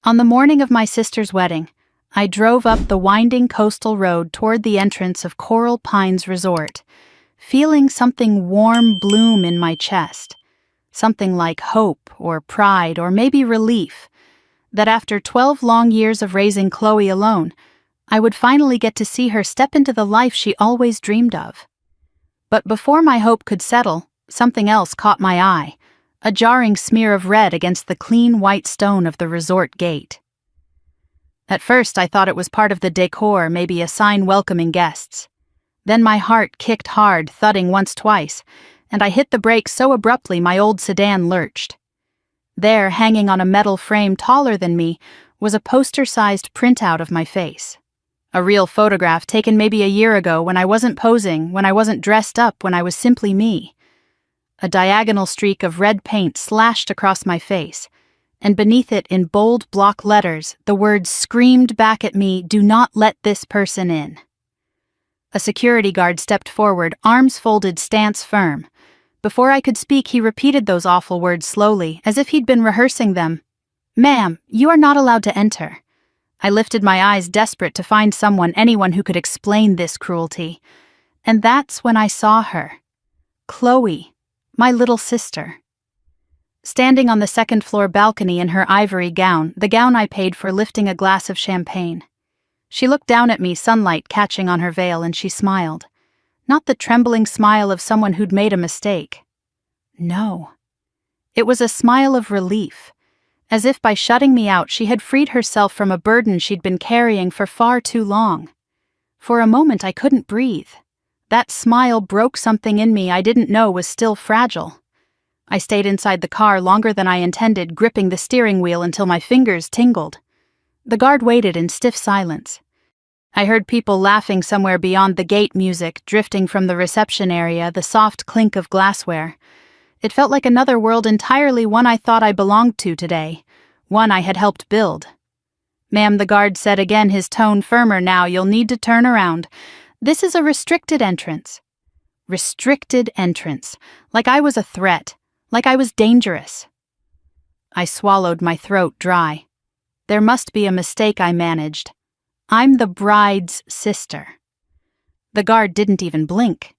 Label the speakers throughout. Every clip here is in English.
Speaker 1: On the morning of my sister's wedding, I drove up the winding coastal road toward the entrance of Coral Pines Resort, feeling something warm bloom in my chest, something like hope or pride or maybe relief, that after 12 long years of raising Chloe alone, I would finally get to see her step into the life she always dreamed of. But before my hope could settle, something else caught my eye, a jarring smear of red against the clean white stone of the resort gate. At first I thought it was part of the decor, maybe a sign welcoming guests. Then my heart kicked hard, thudding once twice, and I hit the brakes so abruptly my old sedan lurched. There, hanging on a metal frame taller than me, was a poster-sized printout of my face. A real photograph taken maybe a year ago when I wasn't posing, when I wasn't dressed up, when I was simply me. A diagonal streak of red paint slashed across my face, and beneath it in bold block letters, the words screamed back at me, "Do not let this person in." A security guard stepped forward, arms folded, stance firm. Before I could speak, he repeated those awful words slowly, as if he'd been rehearsing them. "Ma'am, you are not allowed to enter." I lifted my eyes, desperate to find anyone who could explain this cruelty. And that's when I saw her. Chloe, my little sister. Standing on the second-floor balcony in her ivory gown, the gown I paid for, lifting a glass of champagne. She looked down at me, sunlight catching on her veil, and she smiled. Not the trembling smile of someone who'd made a mistake. No. It was a smile of relief, as if by shutting me out she had freed herself from a burden she'd been carrying for far too long. For a moment I couldn't breathe. That smile broke something in me I didn't know was still fragile. I stayed inside the car longer than I intended, gripping the steering wheel until my fingers tingled. The guard waited in stiff silence. I heard people laughing somewhere beyond the gate, music drifting from the reception area, the soft clink of glassware. It felt like another world entirely, one I thought I belonged to today, one I had helped build. "Ma'am," the guard said again, his tone firmer now, "you'll need to turn around. This is a restricted entrance." Restricted entrance. Like I was a threat. Like I was dangerous. I swallowed, my throat dry. There must be a mistake, I managed. I'm the bride's sister. The guard didn't even blink.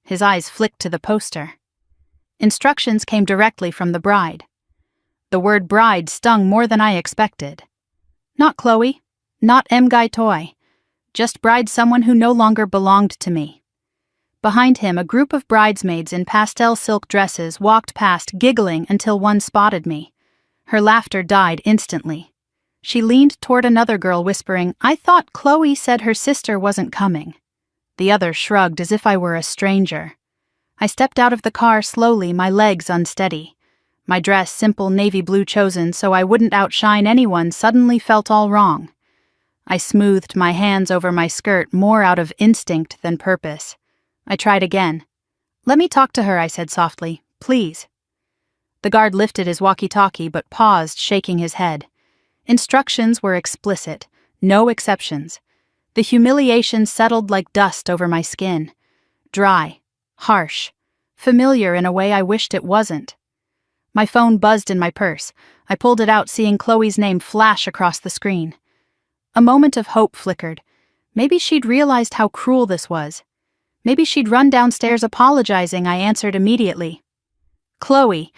Speaker 1: His eyes flicked to the poster. Instructions came directly from the bride. The word bride stung more than I expected. Not Chloe. Not Guy Toy. Just bride, someone who no longer belonged to me. Behind him, a group of bridesmaids in pastel silk dresses walked past, giggling until one spotted me. Her laughter died instantly. She leaned toward another girl, whispering, "I thought Chloe said her sister wasn't coming." The other shrugged as if I were a stranger. I stepped out of the car slowly, my legs unsteady. My dress, simple navy blue chosen so I wouldn't outshine anyone, suddenly felt all wrong. I smoothed my hands over my skirt, more out of instinct than purpose. I tried again. "Let me talk to her," I said softly. "Please." The guard lifted his walkie-talkie but paused, shaking his head. Instructions were explicit. No exceptions. The humiliation settled like dust over my skin. Dry. Harsh. Familiar in a way I wished it wasn't. My phone buzzed in my purse. I pulled it out, seeing Chloe's name flash across the screen. A moment of hope flickered. Maybe she'd realized how cruel this was. Maybe she'd run downstairs apologizing. I answered immediately. "Chloe,"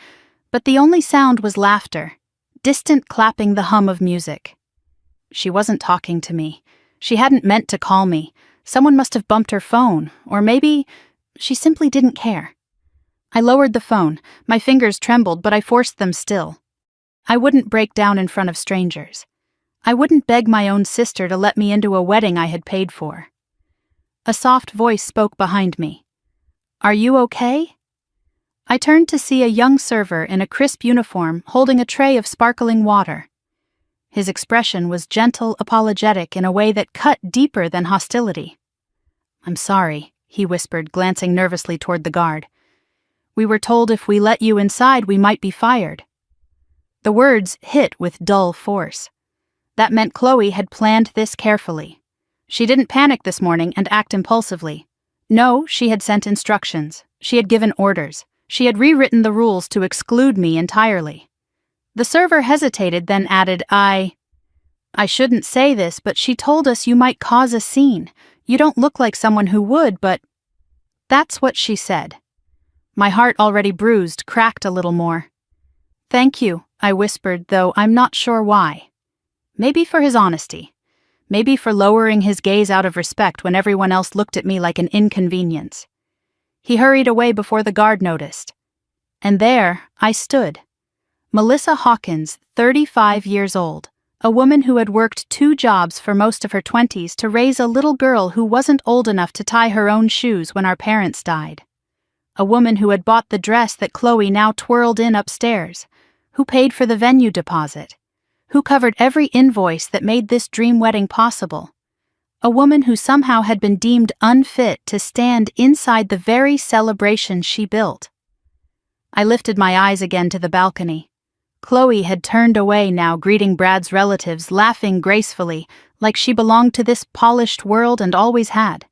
Speaker 1: but the only sound was laughter, distant clapping, the hum of music. She wasn't talking to me. She hadn't meant to call me. Someone must have bumped her phone, or maybe she simply didn't care. I lowered the phone. My fingers trembled, but I forced them still. I wouldn't break down in front of strangers. I wouldn't beg my own sister to let me into a wedding I had paid for. A soft voice spoke behind me. "Are you okay?" I turned to see a young server in a crisp uniform holding a tray of sparkling water. His expression was gentle, apologetic in a way that cut deeper than hostility. "I'm sorry," he whispered, glancing nervously toward the guard. "We were told if we let you inside we might be fired." The words hit with dull force. That meant Chloe had planned this carefully. She didn't panic this morning and act impulsively. No, she had sent instructions. She had given orders. She had rewritten the rules to exclude me entirely. The server hesitated, then added, I shouldn't say this, but she told us you might cause a scene. You don't look like someone who would, but... That's what she said. My heart, already bruised, cracked a little more. Thank you, I whispered, though I'm not sure why. Maybe for his honesty. Maybe for lowering his gaze out of respect when everyone else looked at me like an inconvenience. He hurried away before the guard noticed. And there I stood. Melissa Hawkins, 35 years old, a woman who had worked 2 jobs for most of her 20s to raise a little girl who wasn't old enough to tie her own shoes when our parents died. A woman who had bought the dress that Chloe now twirled in upstairs, who paid for the venue deposit, who covered every invoice that made this dream wedding possible. A woman who somehow had been deemed unfit to stand inside the very celebration she built. I lifted my eyes again to the balcony. Chloe had turned away now, greeting Brad's relatives, laughing gracefully, like she belonged to this polished world and always had.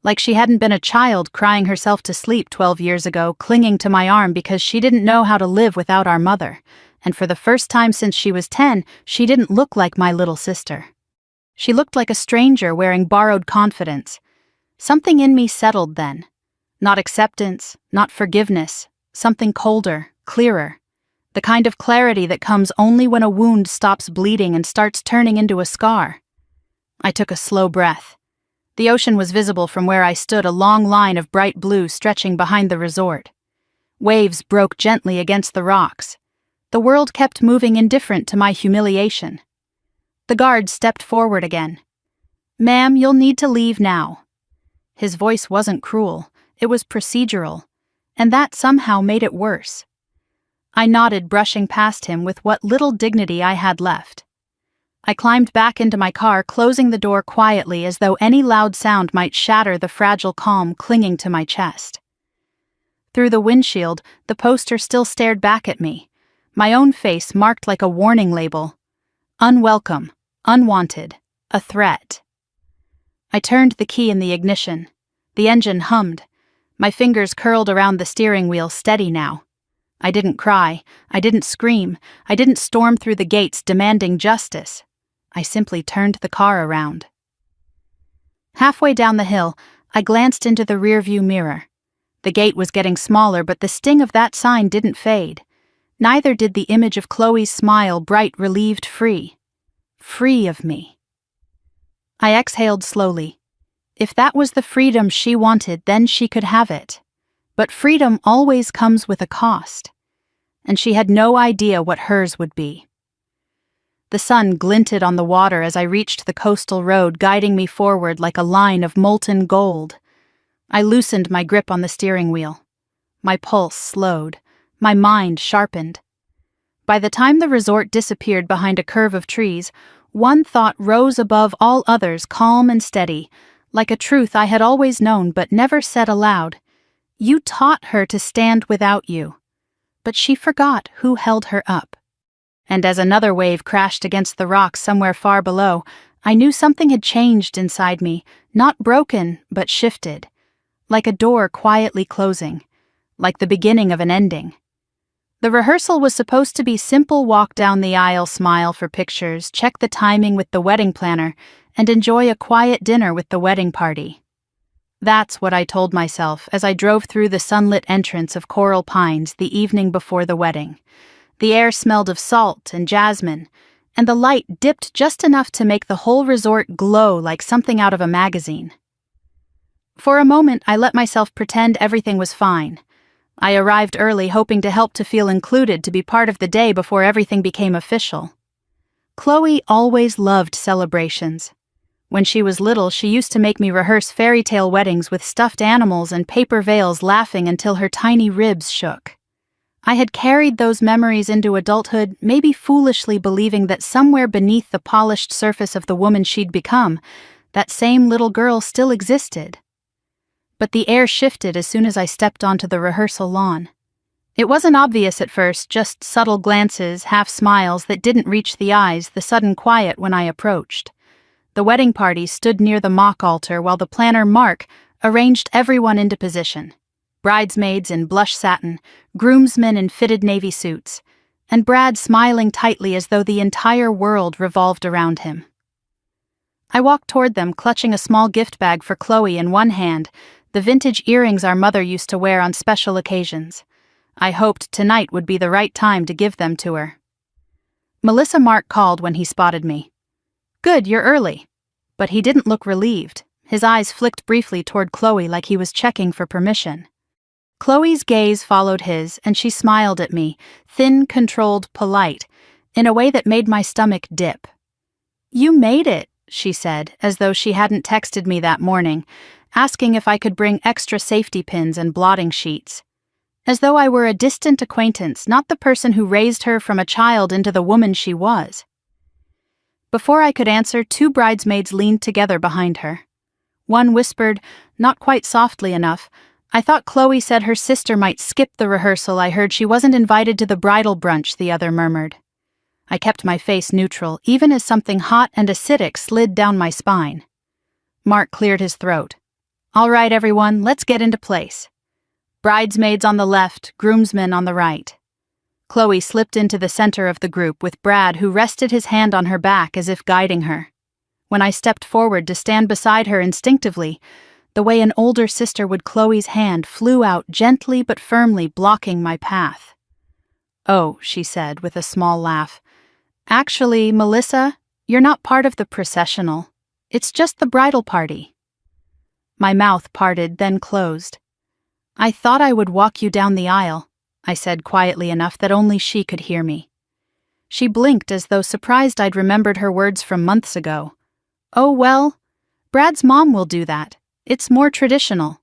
Speaker 1: Like she hadn't been a child crying herself to sleep 12 years ago, clinging to my arm because she didn't know how to live without our mother. And for the first time since she was 10, she didn't look like my little sister. She looked like a stranger wearing borrowed confidence. Something in me settled then. Not acceptance, not forgiveness, something colder, clearer. The kind of clarity that comes only when a wound stops bleeding and starts turning into a scar. I took a slow breath. The ocean was visible from where I stood, a long line of bright blue stretching behind the resort. Waves broke gently against the rocks. The world kept moving indifferent to my humiliation. The guard stepped forward again. "Ma'am, you'll need to leave now." His voice wasn't cruel, it was procedural, and that somehow made it worse. I nodded, brushing past him with what little dignity I had left. I climbed back into my car, closing the door quietly as though any loud sound might shatter the fragile calm clinging to my chest. Through the windshield, the poster still stared back at me, my own face marked like a warning label. Unwelcome, unwanted, a threat. I turned the key in the ignition. The engine hummed. My fingers curled around the steering wheel, steady now. I didn't cry, I didn't scream, I didn't storm through the gates demanding justice. I simply turned the car around. Halfway down the hill, I glanced into the rearview mirror. The gate was getting smaller, but the sting of that sign didn't fade. Neither did the image of Chloe's smile, bright, relieved, free. Free of me. I exhaled slowly. If that was the freedom she wanted, then she could have it. But freedom always comes with a cost. And she had no idea what hers would be. The sun glinted on the water as I reached the coastal road, guiding me forward like a line of molten gold. I loosened my grip on the steering wheel. My pulse slowed. My mind sharpened. By the time the resort disappeared behind a curve of trees, one thought rose above all others, calm and steady, like a truth I had always known but never said aloud. You taught her to stand without you. But she forgot who held her up. And as another wave crashed against the rocks somewhere far below, I knew something had changed inside me, not broken, but shifted. Like a door quietly closing. Like the beginning of an ending. The rehearsal was supposed to be simple: walk down the aisle, smile for pictures, check the timing with the wedding planner, and enjoy a quiet dinner with the wedding party. That's what I told myself as I drove through the sunlit entrance of Coral Pines the evening before the wedding. The air smelled of salt and jasmine, and the light dipped just enough to make the whole resort glow like something out of a magazine. For a moment, I let myself pretend everything was fine. I arrived early, hoping to help, to feel included, to be part of the day before everything became official. Chloe always loved celebrations. When she was little, she used to make me rehearse fairy tale weddings with stuffed animals and paper veils, laughing until her tiny ribs shook. I had carried those memories into adulthood, maybe foolishly believing that somewhere beneath the polished surface of the woman she'd become, that same little girl still existed. But the air shifted as soon as I stepped onto the rehearsal lawn. It wasn't obvious at first, just subtle glances, half smiles that didn't reach the eyes, the sudden quiet when I approached. The wedding party stood near the mock altar while the planner, Mark, arranged everyone into position. Bridesmaids in blush satin, groomsmen in fitted navy suits, and Brad smiling tightly as though the entire world revolved around him. I walked toward them, clutching a small gift bag for Chloe in one hand, the vintage earrings our mother used to wear on special occasions. I hoped tonight would be the right time to give them to her. Melissa Mark called when he spotted me. "Good, you're early." But he didn't look relieved. His eyes flicked briefly toward Chloe like he was checking for permission. Chloe's gaze followed his, and she smiled at me, thin, controlled, polite, in a way that made my stomach dip. "You made it," she said, as though she hadn't texted me that morning, asking if I could bring extra safety pins and blotting sheets. As though I were a distant acquaintance, not the person who raised her from a child into the woman she was. Before I could answer, two bridesmaids leaned together behind her. One whispered, not quite softly enough, "I thought Chloe said her sister might skip the rehearsal. I heard she wasn't invited to the bridal brunch," the other murmured. I kept my face neutral, even as something hot and acidic slid down my spine. Mark cleared his throat. "All right, everyone, let's get into place. Bridesmaids on the left, groomsmen on the right." Chloe slipped into the center of the group with Brad, who rested his hand on her back as if guiding her. When I stepped forward to stand beside her instinctively, the way an older sister would, Chloe's hand flew out gently but firmly, blocking my path. "Oh," she said with a small laugh. "Actually, Melissa, you're not part of the processional. It's just the bridal party." My mouth parted, then closed. "I thought I would walk you down the aisle," I said quietly enough that only she could hear me. She blinked as though surprised I'd remembered her words from months ago. "Oh, well, Brad's mom will do that. It's more traditional.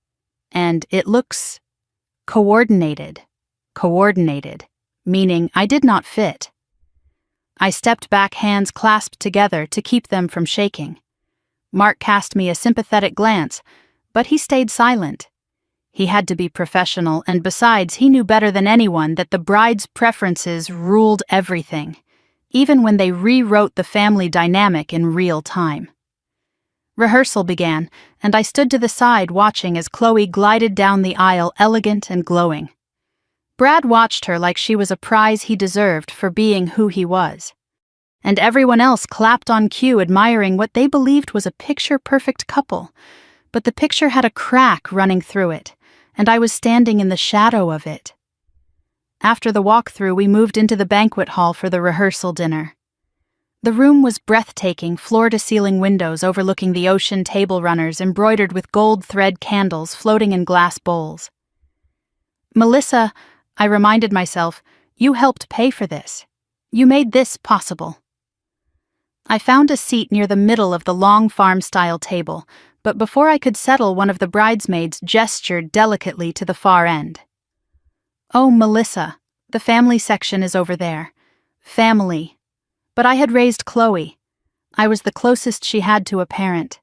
Speaker 1: And it looks coordinated. Coordinated, meaning I did not fit." I stepped back, hands clasped together to keep them from shaking. Mark cast me a sympathetic glance, but he stayed silent. He had to be professional, and besides, he knew better than anyone that the bride's preferences ruled everything, even when they rewrote the family dynamic in real time. Rehearsal began, and I stood to the side watching as Chloe glided down the aisle, elegant and glowing. Brad watched her like she was a prize he deserved for being who he was. And everyone else clapped on cue, admiring what they believed was a picture-perfect couple. But the picture had a crack running through it, and I was standing in the shadow of it. After the walkthrough, we moved into the banquet hall for the rehearsal dinner. The room was breathtaking, floor-to-ceiling windows overlooking the ocean, table runners embroidered with gold thread candles floating in glass bowls. "Melissa," I reminded myself, "you helped pay for this. You made this possible." I found a seat near the middle of the long farm-style table, but before I could settle, one of the bridesmaids gestured delicately to the far end. "Oh, Melissa, the family section is over there. Family." But I had raised Chloe. I was the closest she had to a parent.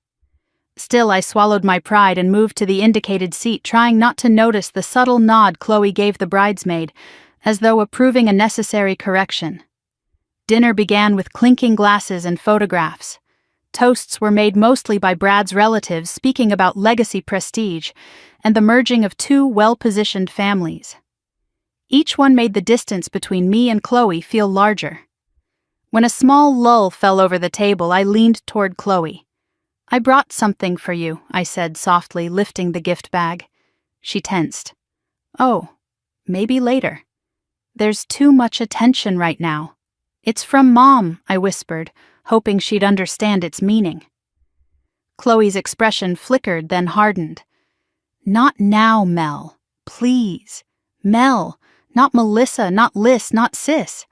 Speaker 1: Still, I swallowed my pride and moved to the indicated seat, trying not to notice the subtle nod Chloe gave the bridesmaid, as though approving a necessary correction. Dinner began with clinking glasses and photographs. Toasts were made mostly by Brad's relatives, speaking about legacy prestige and the merging of two well-positioned families. Each one made the distance between me and Chloe feel larger. When a small lull fell over the table, I leaned toward Chloe. "I brought something for you," I said softly, lifting the gift bag. She tensed. "Oh, maybe later. There's too much attention right now." "It's from Mom," I whispered, hoping she'd understand its meaning. Chloe's expression flickered, then hardened. "Not now, Mel. Please. Mel. Not Melissa, not Liz, not Sis.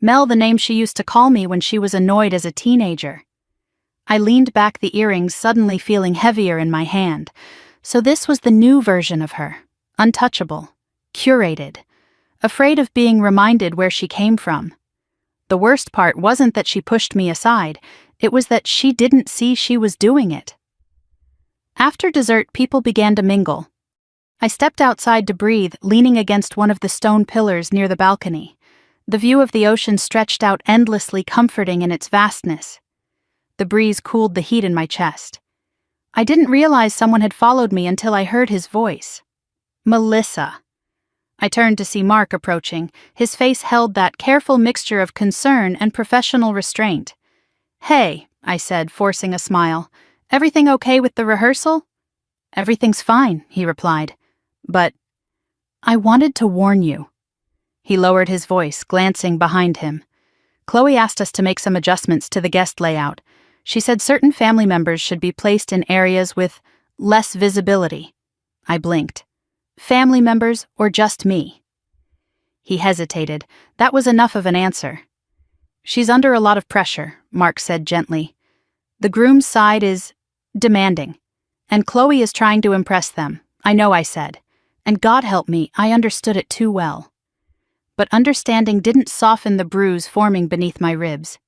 Speaker 1: Mel, the name she used to call me when she was annoyed as a teenager." I leaned back, the earrings suddenly feeling heavier in my hand. So this was the new version of her. Untouchable. Curated. Afraid of being reminded where she came from. The worst part wasn't that she pushed me aside, it was that she didn't see she was doing it. After dessert, people began to mingle. I stepped outside to breathe, leaning against one of the stone pillars near the balcony. The view of the ocean stretched out endlessly, comforting in its vastness. The breeze cooled the heat in my chest. I didn't realize someone had followed me until I heard his voice. "Melissa." I turned to see Mark approaching. His face held that careful mixture of concern and professional restraint. "Hey," I said, forcing a smile. "Everything okay with the rehearsal?" "Everything's fine," he replied. "But I wanted to warn you." He lowered his voice, glancing behind him. "Chloe asked us to make some adjustments to the guest layout. She said certain family members should be placed in areas with less visibility." I blinked. "Family members or just me?" He hesitated. That was enough of an answer. "She's under a lot of pressure," Mark said gently. "The groom's side is demanding, and Chloe is trying to impress them. I know," I said. And God help me, I understood it too well. But understanding didn't soften the bruise forming beneath my ribs.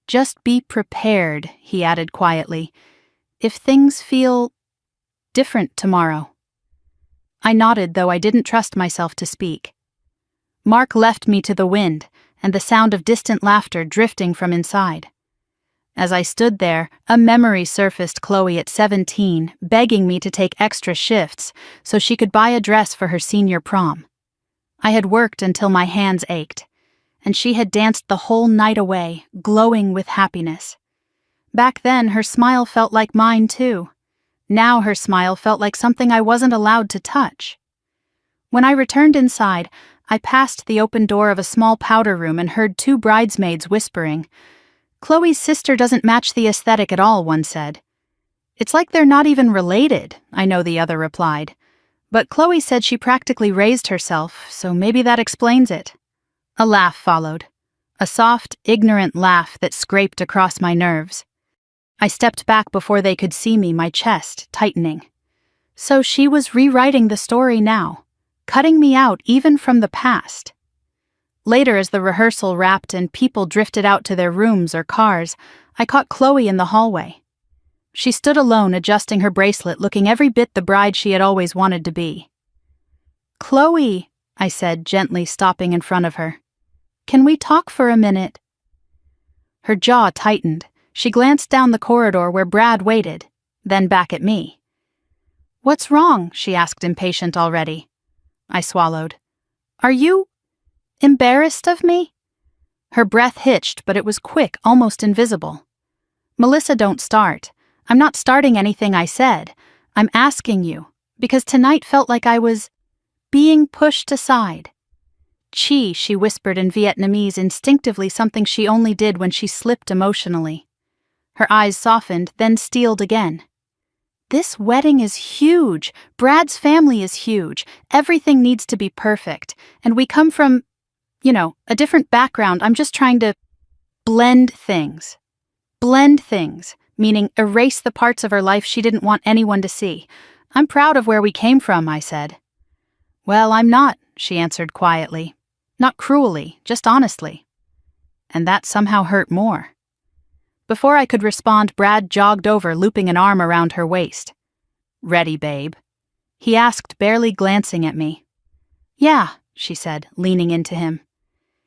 Speaker 1: "Just be prepared," he added quietly, "if things feel different tomorrow." I nodded, though I didn't trust myself to speak. Mark left me to the wind and the sound of distant laughter drifting from inside. As I stood there, a memory surfaced: Chloe at 17, begging me to take extra shifts so she could buy a dress for her senior prom. I had worked until my hands ached, and she had danced the whole night away, glowing with happiness. Back then, her smile felt like mine too. Now her smile felt like something I wasn't allowed to touch. When I returned inside, I passed the open door of a small powder room and heard two bridesmaids whispering. "Chloe's sister doesn't match the aesthetic at all," one said. "It's like they're not even related," I know the other replied. "But Chloe said she practically raised herself, so maybe that explains it." A laugh followed. A soft, ignorant laugh that scraped across my nerves. I stepped back before they could see me, my chest tightening. So she was rewriting the story now, cutting me out even from the past. Later, as the rehearsal wrapped and people drifted out to their rooms or cars, I caught Chloe in the hallway. She stood alone, adjusting her bracelet, looking every bit the bride she had always wanted to be. "Chloe," I said, gently stopping in front of her. "Can we talk for a minute?" Her jaw tightened. She glanced down the corridor where Brad waited, then back at me. "What's wrong?" she asked, impatient already. I swallowed. "Are you embarrassed of me?" Her breath hitched, but it was quick, almost invisible. "Melissa, don't start. I'm not starting anything," I said. "I'm asking you, because tonight felt like I was being pushed aside." "Chi," she whispered in Vietnamese, instinctively, something she only did when she slipped emotionally. Her eyes softened, then steeled again. "This wedding is huge. Brad's family is huge. Everything needs to be perfect. And we come from, a different background. I'm just trying to blend things. Blend things, meaning erase the parts of her life she didn't want anyone to see. I'm proud of where we came from," I said. "Well, I'm not," she answered quietly. "Not cruelly, just honestly." And that somehow hurt more. Before I could respond, Brad jogged over, looping an arm around her waist. "Ready, babe?" he asked, barely glancing at me. "Yeah," she said, leaning into him.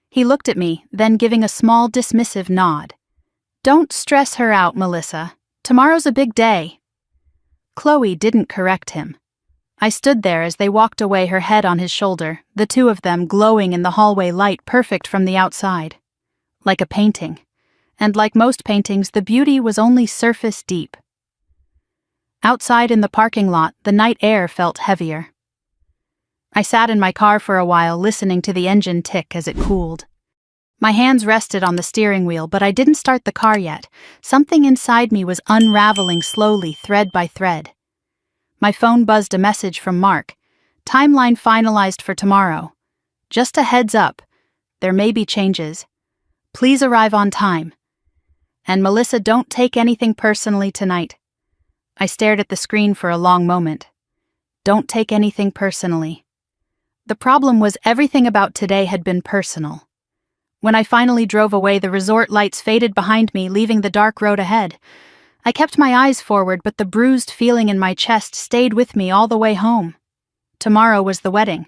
Speaker 1: He looked at me, then giving a small, dismissive nod. "Don't stress her out, Melissa. Tomorrow's a big day." Chloe didn't correct him. I stood there as they walked away, her head on his shoulder, the two of them glowing in the hallway light, perfect from the outside. Like a painting. And like most paintings, the beauty was only surface deep. Outside in the parking lot, the night air felt heavier. I sat in my car for a while, listening to the engine tick as it cooled. My hands rested on the steering wheel, but I didn't start the car yet. Something inside me was unraveling slowly, thread by thread. My phone buzzed a message from Mark. "Timeline finalized for tomorrow. Just a heads up. There may be changes. Please arrive on time. And Melissa, don't take anything personally tonight." I stared at the screen for a long moment. Don't take anything personally. The problem was everything about today had been personal. When I finally drove away, the resort lights faded behind me, leaving the dark road ahead. I kept my eyes forward, but the bruised feeling in my chest stayed with me all the way home. Tomorrow was the wedding.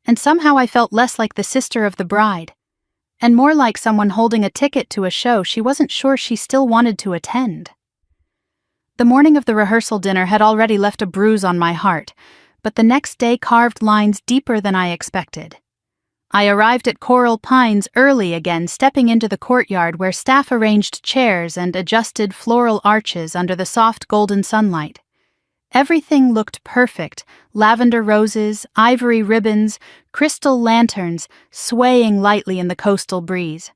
Speaker 1: And somehow I felt less like the sister of the bride, and more like someone holding a ticket to a show she wasn't sure she still wanted to attend. The morning of the rehearsal dinner had already left a bruise on my heart, but the next day carved lines deeper than I expected. I arrived at Coral Pines early again, stepping into the courtyard where staff arranged chairs and adjusted floral arches under the soft golden sunlight. Everything looked perfect: lavender roses, ivory ribbons, crystal lanterns swaying lightly in the coastal breeze.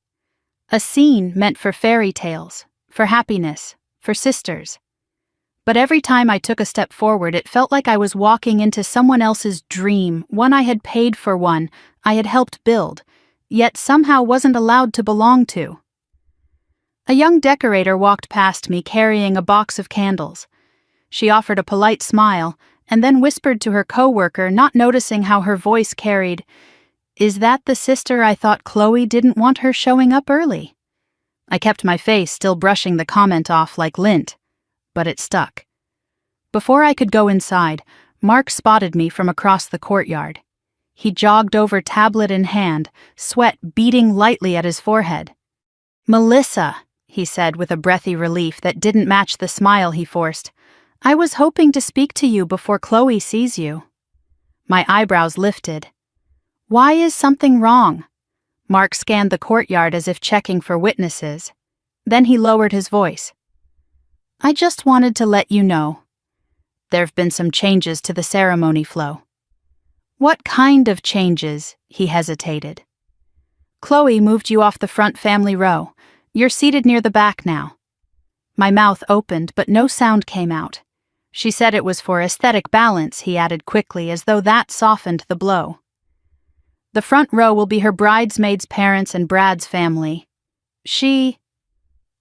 Speaker 1: A scene meant for fairy tales, for happiness, for sisters. But every time I took a step forward, it felt like I was walking into someone else's dream, one I had paid for, one I had helped build, yet somehow wasn't allowed to belong to. A young decorator walked past me carrying a box of candles. She offered a polite smile and then whispered to her coworker, not noticing how her voice carried, "Is that the sister I thought Chloe didn't want her showing up early?" I kept my face, still brushing the comment off like lint, but it stuck. Before I could go inside, Mark spotted me from across the courtyard. He jogged over, tablet in hand, sweat beading lightly at his forehead. "Melissa," he said with a breathy relief that didn't match the smile he forced, "I was hoping to speak to you before Chloe sees you." My eyebrows lifted. "Why is something wrong?" Mark scanned the courtyard as if checking for witnesses. Then he lowered his voice. "I just wanted to let you know. There've been some changes to the ceremony flow." "What kind of changes?" he hesitated. "Chloe moved you off the front family row. You're seated near the back now." My mouth opened, but no sound came out. "She said it was for aesthetic balance," he added quickly, as though that softened the blow. "The front row will be her bridesmaids' parents and Brad's family. She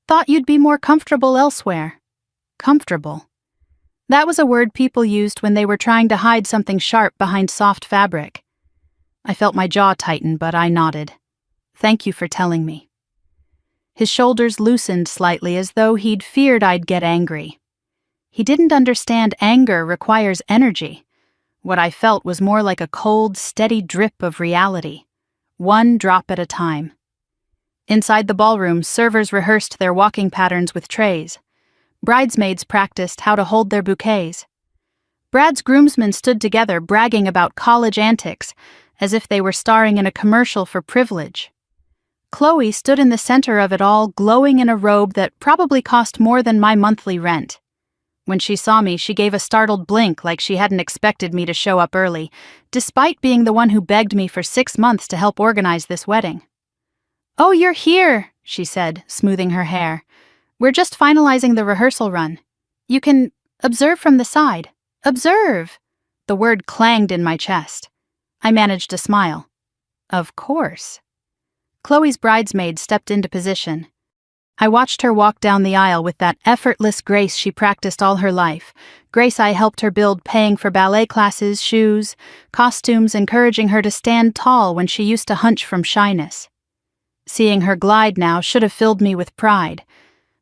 Speaker 1: thought you'd be more comfortable elsewhere." Comfortable. That was a word people used when they were trying to hide something sharp behind soft fabric. I felt my jaw tighten, but I nodded. "Thank you for telling me." His shoulders loosened slightly, as though he'd feared I'd get angry. He didn't understand anger requires energy. What I felt was more like a cold, steady drip of reality, one drop at a time. Inside the ballroom, servers rehearsed their walking patterns with trays. Bridesmaids practiced how to hold their bouquets. Brad's groomsmen stood together, bragging about college antics, as if they were starring in a commercial for privilege. Chloe stood in the center of it all, glowing in a robe that probably cost more than my monthly rent. When she saw me, she gave a startled blink, like she hadn't expected me to show up early, despite being the one who begged me for 6 months to help organize this wedding. "Oh, you're here," she said, smoothing her hair. "We're just finalizing the rehearsal run. You can observe from the side." "Observe!" The word clanged in my chest. I managed a smile. "Of course." Chloe's bridesmaid stepped into position. I watched her walk down the aisle with that effortless grace she practiced all her life, grace I helped her build, paying for ballet classes, shoes, costumes, encouraging her to stand tall when she used to hunch from shyness. Seeing her glide now should have filled me with pride,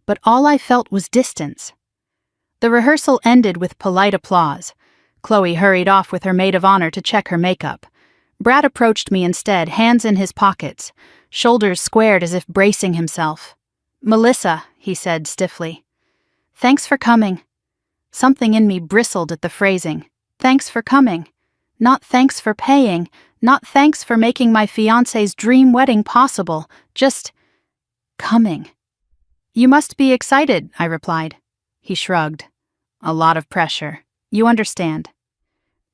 Speaker 1: but all I felt was distance. The rehearsal ended with polite applause. Chloe hurried off with her maid of honor to check her makeup. Brad approached me instead, hands in his pockets, shoulders squared as if bracing himself. "Melissa," he said stiffly. "Thanks for coming." Something in me bristled at the phrasing. Thanks for coming. Not thanks for paying, not thanks for making my fiancé's dream wedding possible, just coming. "You must be excited," I replied. He shrugged. "A lot of pressure. You understand."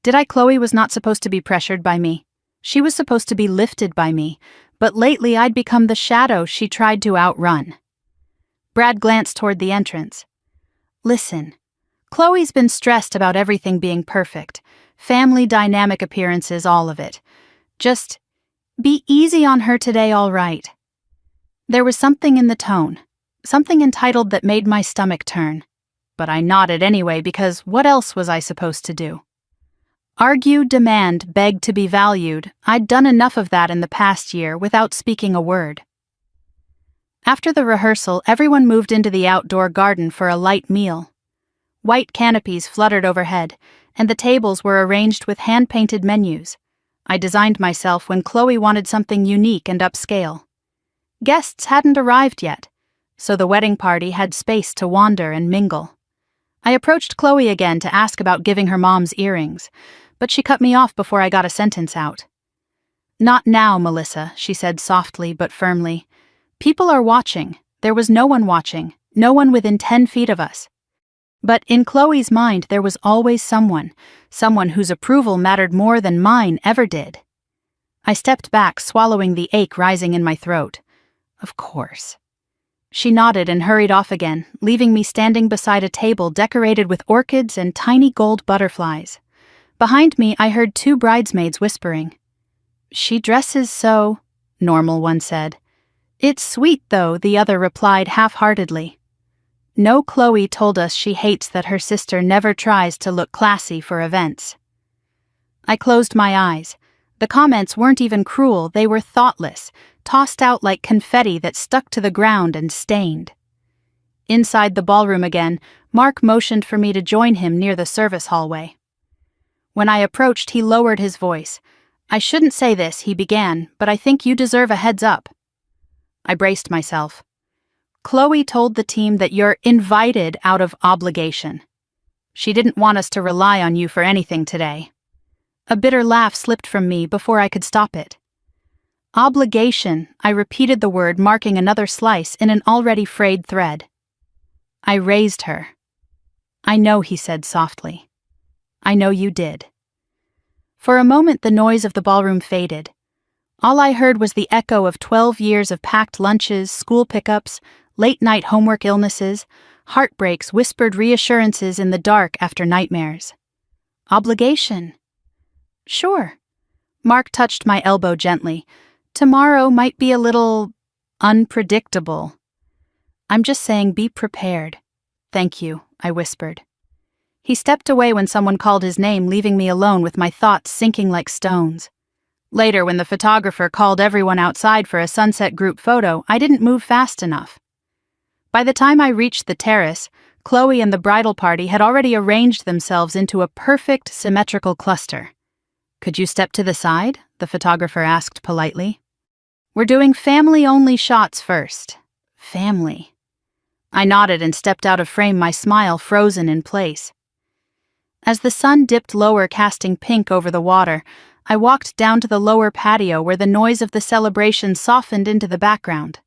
Speaker 1: Did I? Chloe was not supposed to be pressured by me. She was supposed to be lifted by me, but lately I'd become the shadow she tried to outrun. Brad glanced toward the entrance. "Listen, Chloe's been stressed about everything being perfect. Family dynamic appearances, all of it. Just be easy on her today, all right?" There was something in the tone, something entitled that made my stomach turn. But I nodded anyway, because what else was I supposed to do? Argue, demand, beg to be valued. I'd done enough of that in the past year without speaking a word. After the rehearsal, everyone moved into the outdoor garden for a light meal. White canopies fluttered overhead, and the tables were arranged with hand-painted menus. I designed myself when Chloe wanted something unique and upscale. Guests hadn't arrived yet, so the wedding party had space to wander and mingle. I approached Chloe again to ask about giving her mom's earrings, but she cut me off before I got a sentence out. "Not now, Melissa," she said softly but firmly. "People are watching. There was no one watching, no one within 10 feet of us." But in Chloe's mind there was always someone whose approval mattered more than mine ever did. I stepped back, swallowing the ache rising in my throat. Of course. She nodded and hurried off again, leaving me standing beside a table decorated with orchids and tiny gold butterflies. Behind me I heard 2 bridesmaids whispering. "She dresses so," Normal one said. "It's sweet though," the other replied half-heartedly. No, Chloe told us she hates that her sister never tries to look classy for events. I closed my eyes. The comments weren't even cruel, they were thoughtless, tossed out like confetti that stuck to the ground and stained. Inside the ballroom again, Mark motioned for me to join him near the service hallway. When I approached, he lowered his voice. "I shouldn't say this," he began, "but I think you deserve a heads up." I braced myself. "Chloe told the team that you're invited out of obligation. She didn't want us to rely on you for anything today." A bitter laugh slipped from me before I could stop it. "Obligation," I repeated the word, marking another slice in an already frayed thread. "I raised her." "I know," he said softly. "I know you did." For a moment the noise of the ballroom faded. All I heard was the echo of 12 years of packed lunches, school pickups, late-night homework illnesses, heartbreaks, whispered reassurances in the dark after nightmares. Obligation. Sure. Mark touched my elbow gently. Tomorrow might be a little unpredictable. I'm just saying be prepared. Thank you, I whispered. He stepped away when someone called his name, leaving me alone with my thoughts sinking like stones. Later, when the photographer called everyone outside for a sunset group photo, I didn't move fast enough. By the time I reached the terrace, Chloe and the bridal party had already arranged themselves into a perfect, symmetrical cluster. "Could you step to the side?" the photographer asked politely. "We're doing family-only shots first." Family. I nodded and stepped out of frame, my smile frozen in place. As the sun dipped lower, casting pink over the water, I walked down to the lower patio where the noise of the celebration softened into the background.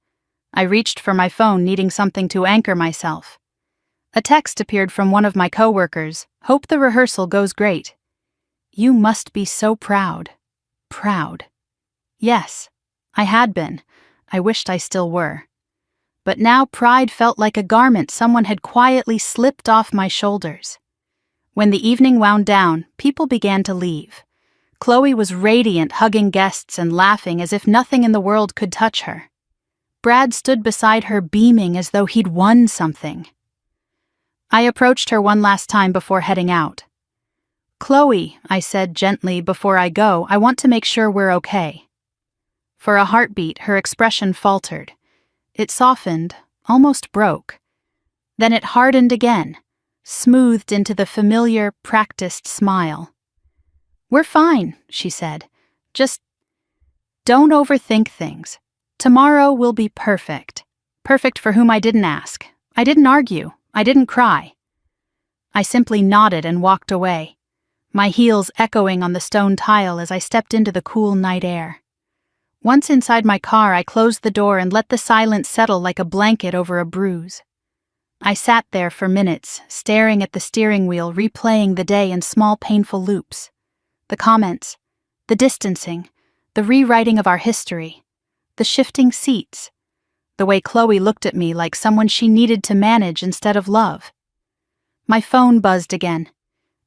Speaker 1: I reached for my phone, needing something to anchor myself. A text appeared from one of my coworkers. "Hope the rehearsal goes great." You must be so proud. Proud. Yes, I had been. I wished I still were. But now pride felt like a garment someone had quietly slipped off my shoulders. When the evening wound down, people began to leave. Chloe was radiant, hugging guests and laughing as if nothing in the world could touch her. Brad stood beside her, beaming as though he'd won something. I approached her one last time before heading out. "Chloe," I said gently, "before I go, I want to make sure we're okay." For a heartbeat, her expression faltered. It softened, almost broke. Then it hardened again, smoothed into the familiar, practiced smile. "We're fine," she said. "Just don't overthink things. Tomorrow will be perfect. Perfect for whom I didn't ask. I didn't argue. I didn't cry." I simply nodded and walked away, my heels echoing on the stone tile as I stepped into the cool night air. Once inside my car, I closed the door and let the silence settle like a blanket over a bruise. I sat there for minutes, staring at the steering wheel, replaying the day in small, painful loops. The comments, the distancing, the rewriting of our history, the shifting seats, the way Chloe looked at me like someone she needed to manage instead of love. My phone buzzed again.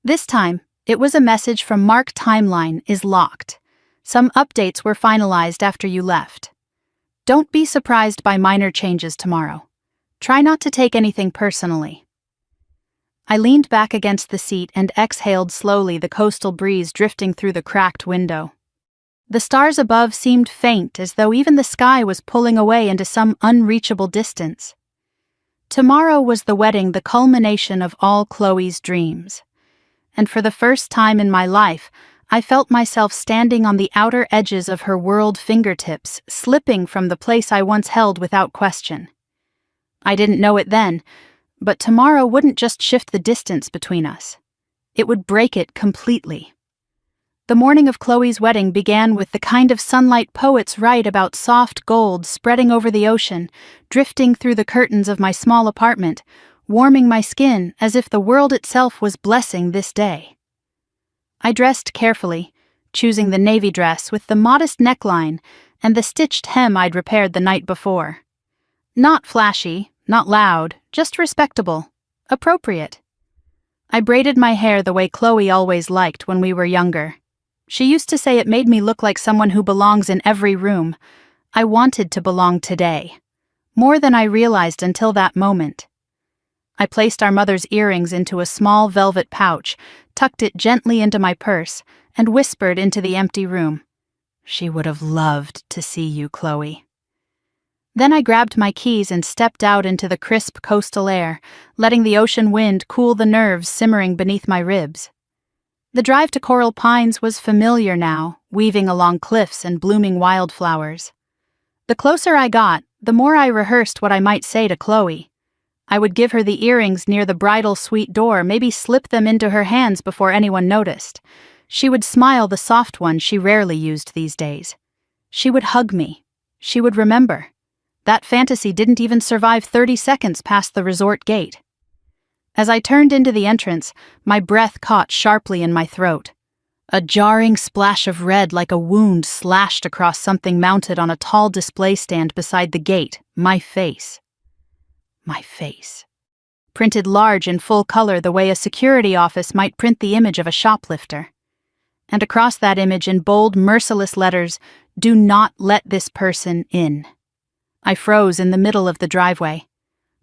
Speaker 1: This time, it was a message from Mark. "Timeline is locked. Some updates were finalized after you left. Don't be surprised by minor changes tomorrow. Try not to take anything personally." I leaned back against the seat and exhaled slowly, the coastal breeze drifting through the cracked window. The stars above seemed faint, as though even the sky was pulling away into some unreachable distance. Tomorrow was the wedding, the culmination of all Chloe's dreams. And for the first time in my life, I felt myself standing on the outer edges of her world, fingertips slipping from the place I once held without question. I didn't know it then, but tomorrow wouldn't just shift the distance between us. It would break it completely. The morning of Chloe's wedding began with the kind of sunlight poets write about, soft gold spreading over the ocean, drifting through the curtains of my small apartment, warming my skin as if the world itself was blessing this day. I dressed carefully, choosing the navy dress with the modest neckline and the stitched hem I'd repaired the night before. Not flashy, not loud, just respectable, appropriate. I braided my hair the way Chloe always liked when we were younger. She used to say it made me look like someone who belongs in every room. I wanted to belong today, more than I realized until that moment. I placed our mother's earrings into a small velvet pouch, tucked it gently into my purse, and whispered into the empty room. "She would have loved to see you, Chloe." Then I grabbed my keys and stepped out into the crisp coastal air, letting the ocean wind cool the nerves simmering beneath my ribs. The drive to Coral Pines was familiar now, weaving along cliffs and blooming wildflowers. The closer I got, the more I rehearsed what I might say to Chloe. I would give her the earrings near the bridal suite door, maybe slip them into her hands before anyone noticed. She would smile, the soft one she rarely used these days. She would hug me. She would remember. That fantasy didn't even survive 30 seconds past the resort gate. As I turned into the entrance, my breath caught sharply in my throat. A jarring splash of red like a wound slashed across something mounted on a tall display stand beside the gate. My face. My face. Printed large in full color the way a security office might print the image of a shoplifter. And across that image in bold, merciless letters, "Do not let this person in." I froze in the middle of the driveway.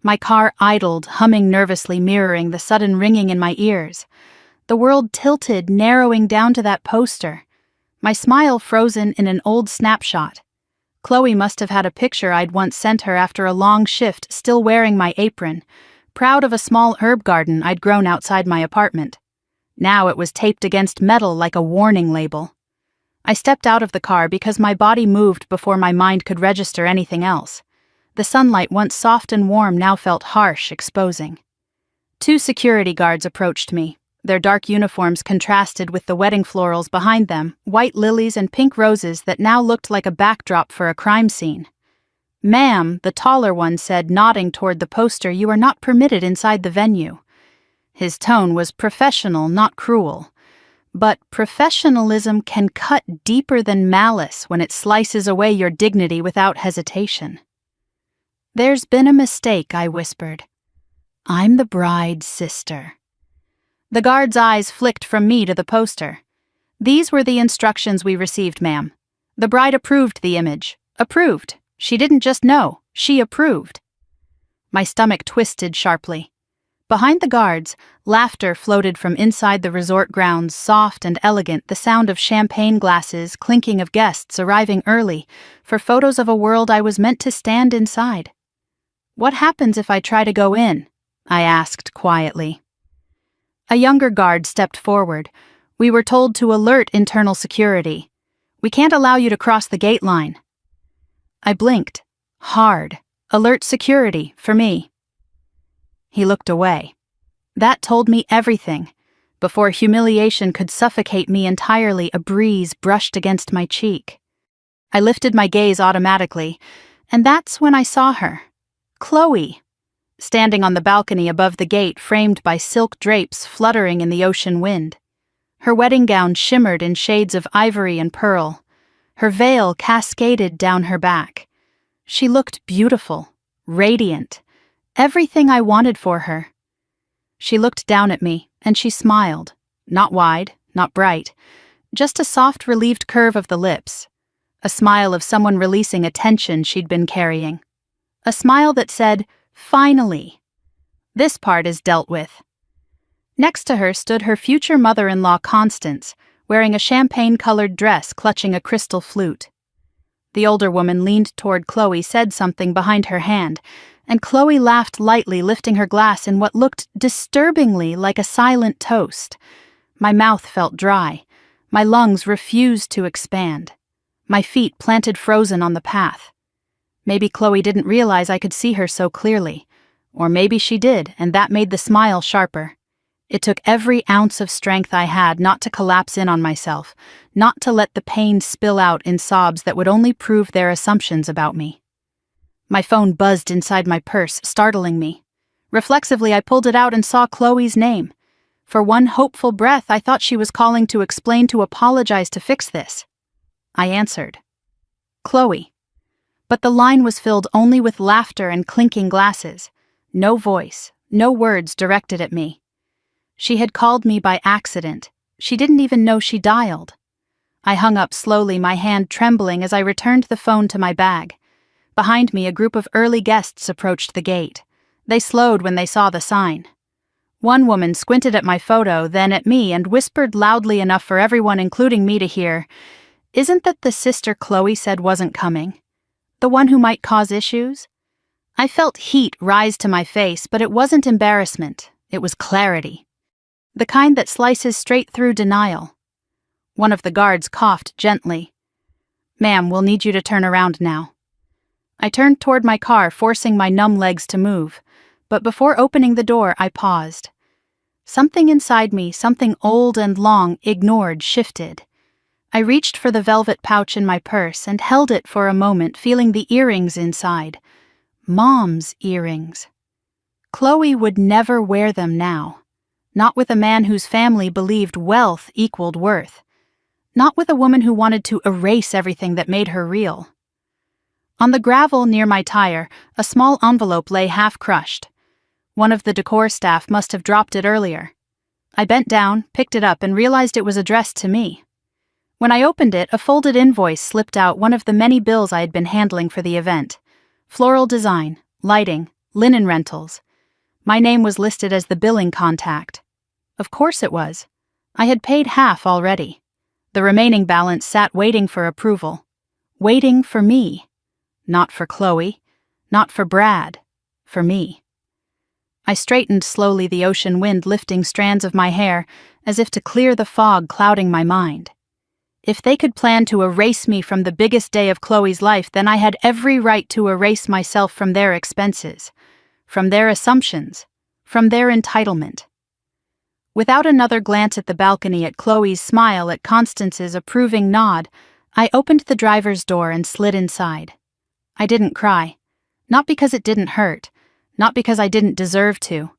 Speaker 1: My car idled, humming nervously, mirroring the sudden ringing in my ears. The world tilted, narrowing down to that poster. My smile frozen in an old snapshot. Chloe must have had a picture I'd once sent her after a long shift, still wearing my apron, proud of a small herb garden I'd grown outside my apartment. Now it was taped against metal like a warning label. I stepped out of the car because my body moved before my mind could register anything else. The sunlight, once soft and warm, now felt harsh, exposing. 2 security guards approached me. Their dark uniforms contrasted with the wedding florals behind them, white lilies and pink roses that now looked like a backdrop for a crime scene. "Ma'am," the taller one said, nodding toward the poster, "you are not permitted inside the venue." His tone was professional, not cruel. But professionalism can cut deeper than malice when it slices away your dignity without hesitation. "There's been a mistake," I whispered. "I'm the bride's sister." The guard's eyes flicked from me to the poster. "These were the instructions we received, ma'am. The bride approved the image. Approved. She didn't just know, she approved." My stomach twisted sharply. Behind the guards, laughter floated from inside the resort grounds, soft and elegant, the sound of champagne glasses, clinking of guests arriving early, for photos of a world I was meant to stand inside. "What happens if I try to go in?" I asked quietly. A younger guard stepped forward. "We were told to alert internal security. We can't allow you to cross the gate line." I blinked. Hard. Alert security, for me. He looked away. That told me everything. Before humiliation could suffocate me entirely, a breeze brushed against my cheek. I lifted my gaze automatically, and that's when I saw her. Chloe, standing on the balcony above the gate, framed by silk drapes fluttering in the ocean wind. Her wedding gown shimmered in shades of ivory and pearl. Her veil cascaded down her back. She looked beautiful, radiant, everything I wanted for her. She looked down at me, and she smiled, not wide, not bright, just a soft, relieved curve of the lips, a smile of someone releasing a tension she'd been carrying. A smile that said, "Finally. This part is dealt with." Next to her stood her future mother-in-law, Constance, wearing a champagne-colored dress clutching a crystal flute. The older woman leaned toward Chloe, said something behind her hand, and Chloe laughed lightly, lifting her glass in what looked disturbingly like a silent toast. My mouth felt dry. My lungs refused to expand. My feet planted frozen on the path. Maybe Chloe didn't realize I could see her so clearly. Or maybe she did, and that made the smile sharper. It took every ounce of strength I had not to collapse in on myself, not to let the pain spill out in sobs that would only prove their assumptions about me. My phone buzzed inside my purse, startling me. Reflexively, I pulled it out and saw Chloe's name. For one hopeful breath, I thought she was calling to explain, to apologize, to fix this. I answered. Chloe. But the line was filled only with laughter and clinking glasses. No voice, no words directed at me. She had called me by accident. She didn't even know she dialed. I hung up slowly, my hand trembling as I returned the phone to my bag. Behind me, a group of early guests approached the gate. They slowed when they saw the sign. One woman squinted at my photo, then at me, and whispered loudly enough for everyone, including me, to hear, "Isn't that the sister Chloe said wasn't coming? The one who might cause issues?" I felt heat rise to my face, but it wasn't embarrassment. It was clarity. The kind that slices straight through denial. One of the guards coughed gently. "Ma'am, we'll need you to turn around now." I turned toward my car, forcing my numb legs to move. But before opening the door, I paused. Something inside me, something old and long, ignored, shifted. I reached for the velvet pouch in my purse and held it for a moment, feeling the earrings inside. Mom's earrings. Chloe would never wear them now. Not with a man whose family believed wealth equaled worth. Not with a woman who wanted to erase everything that made her real. On the gravel near my tire, a small envelope lay half-crushed. One of the decor staff must have dropped it earlier. I bent down, picked it up, and realized it was addressed to me. When I opened it, a folded invoice slipped out, one of the many bills I had been handling for the event. Floral design, lighting, linen rentals. My name was listed as the billing contact. Of course it was. I had paid half already. The remaining balance sat waiting for approval. Waiting for me. Not for Chloe. Not for Brad. For me. I straightened slowly, the ocean wind lifting strands of my hair, as if to clear the fog clouding my mind. If they could plan to erase me from the biggest day of Chloe's life, then I had every right to erase myself from their expenses, from their assumptions, from their entitlement. Without another glance at the balcony, at Chloe's smile, at Constance's approving nod, I opened the driver's door and slid inside. I didn't cry. Not because it didn't hurt. Not because I didn't deserve to.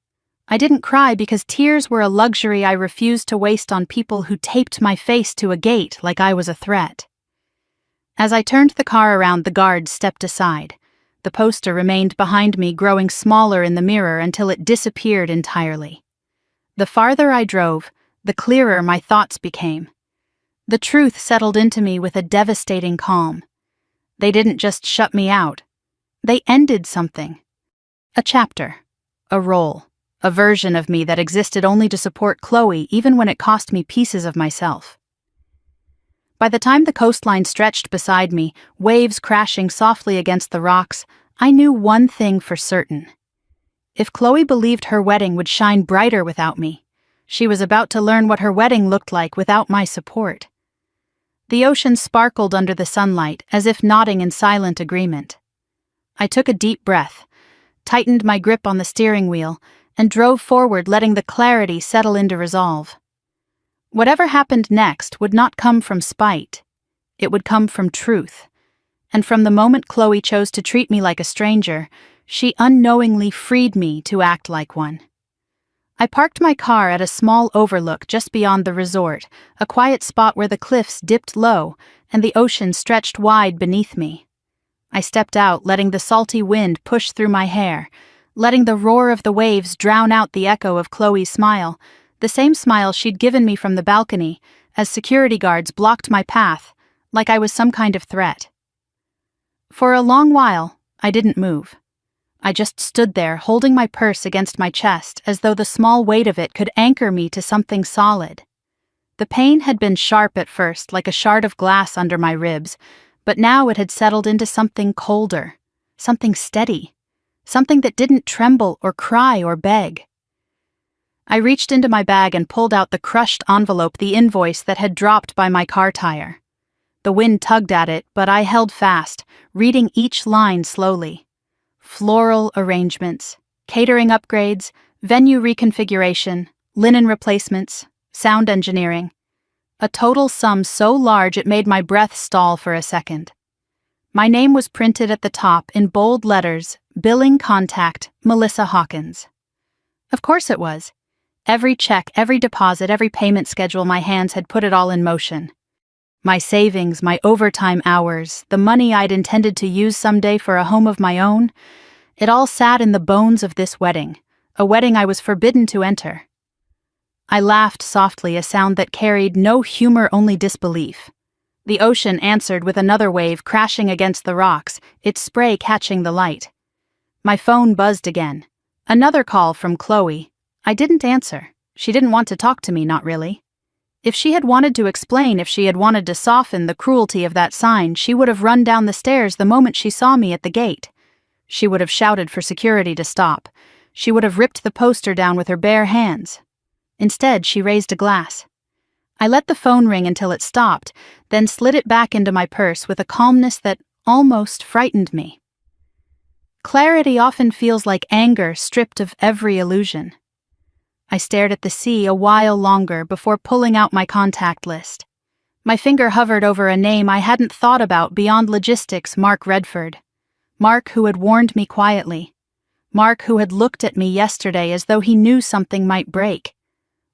Speaker 1: I didn't cry because tears were a luxury I refused to waste on people who taped my face to a gate like I was a threat. As I turned the car around, the guards stepped aside. The poster remained behind me, growing smaller in the mirror until it disappeared entirely. The farther I drove, the clearer my thoughts became. The truth settled into me with a devastating calm. They didn't just shut me out. They ended something. A chapter. A role. A version of me that existed only to support Chloe, even when it cost me pieces of myself. By the time the coastline stretched beside me, waves crashing softly against the rocks, I knew one thing for certain. If Chloe believed her wedding would shine brighter without me, she was about to learn what her wedding looked like without my support. The ocean sparkled under the sunlight, as if nodding in silent agreement. I took a deep breath, tightened my grip on the steering wheel, and drove forward, letting the clarity settle into resolve. Whatever happened next would not come from spite. It would come from truth. And from the moment Chloe chose to treat me like a stranger, she unknowingly freed me to act like one. I parked my car at a small overlook just beyond the resort, a quiet spot where the cliffs dipped low and the ocean stretched wide beneath me. I stepped out, letting the salty wind push through my hair, letting the roar of the waves drown out the echo of Chloe's smile, the same smile she'd given me from the balcony, as security guards blocked my path, like I was some kind of threat. For a long while, I didn't move. I just stood there, holding my purse against my chest, as though the small weight of it could anchor me to something solid. The pain had been sharp at first, like a shard of glass under my ribs, but now it had settled into something colder, something steady, something that didn't tremble or cry or beg. I reached into my bag and pulled out the crushed envelope, the invoice that had dropped by my car tire. The wind tugged at it, but I held fast, reading each line slowly. Floral arrangements, catering upgrades, venue reconfiguration, linen replacements, sound engineering. A total sum so large it made my breath stall for a second. My name was printed at the top in bold letters, billing contact, Melissa Hawkins. Of course it was. Every check, every deposit, every payment schedule my hands had put it all in motion. My savings, my overtime hours, the money I'd intended to use someday for a home of my own, it all sat in the bones of this wedding, a wedding I was forbidden to enter. I laughed softly, a sound that carried no humor, only disbelief. The ocean answered with another wave crashing against the rocks, its spray catching the light. My phone buzzed again. Another call from Chloe. I didn't answer. She didn't want to talk to me, not really. If she had wanted to explain, if she had wanted to soften the cruelty of that sign, she would have run down the stairs the moment she saw me at the gate. She would have shouted for security to stop. She would have ripped the poster down with her bare hands. Instead, she raised a glass. I let the phone ring until it stopped, then slid it back into my purse with a calmness that almost frightened me. Clarity often feels like anger stripped of every illusion. I stared at the sea a while longer before pulling out my contact list. My finger hovered over a name I hadn't thought about beyond logistics, Mark Redford. Mark who had warned me quietly. Mark who had looked at me yesterday as though he knew something might break.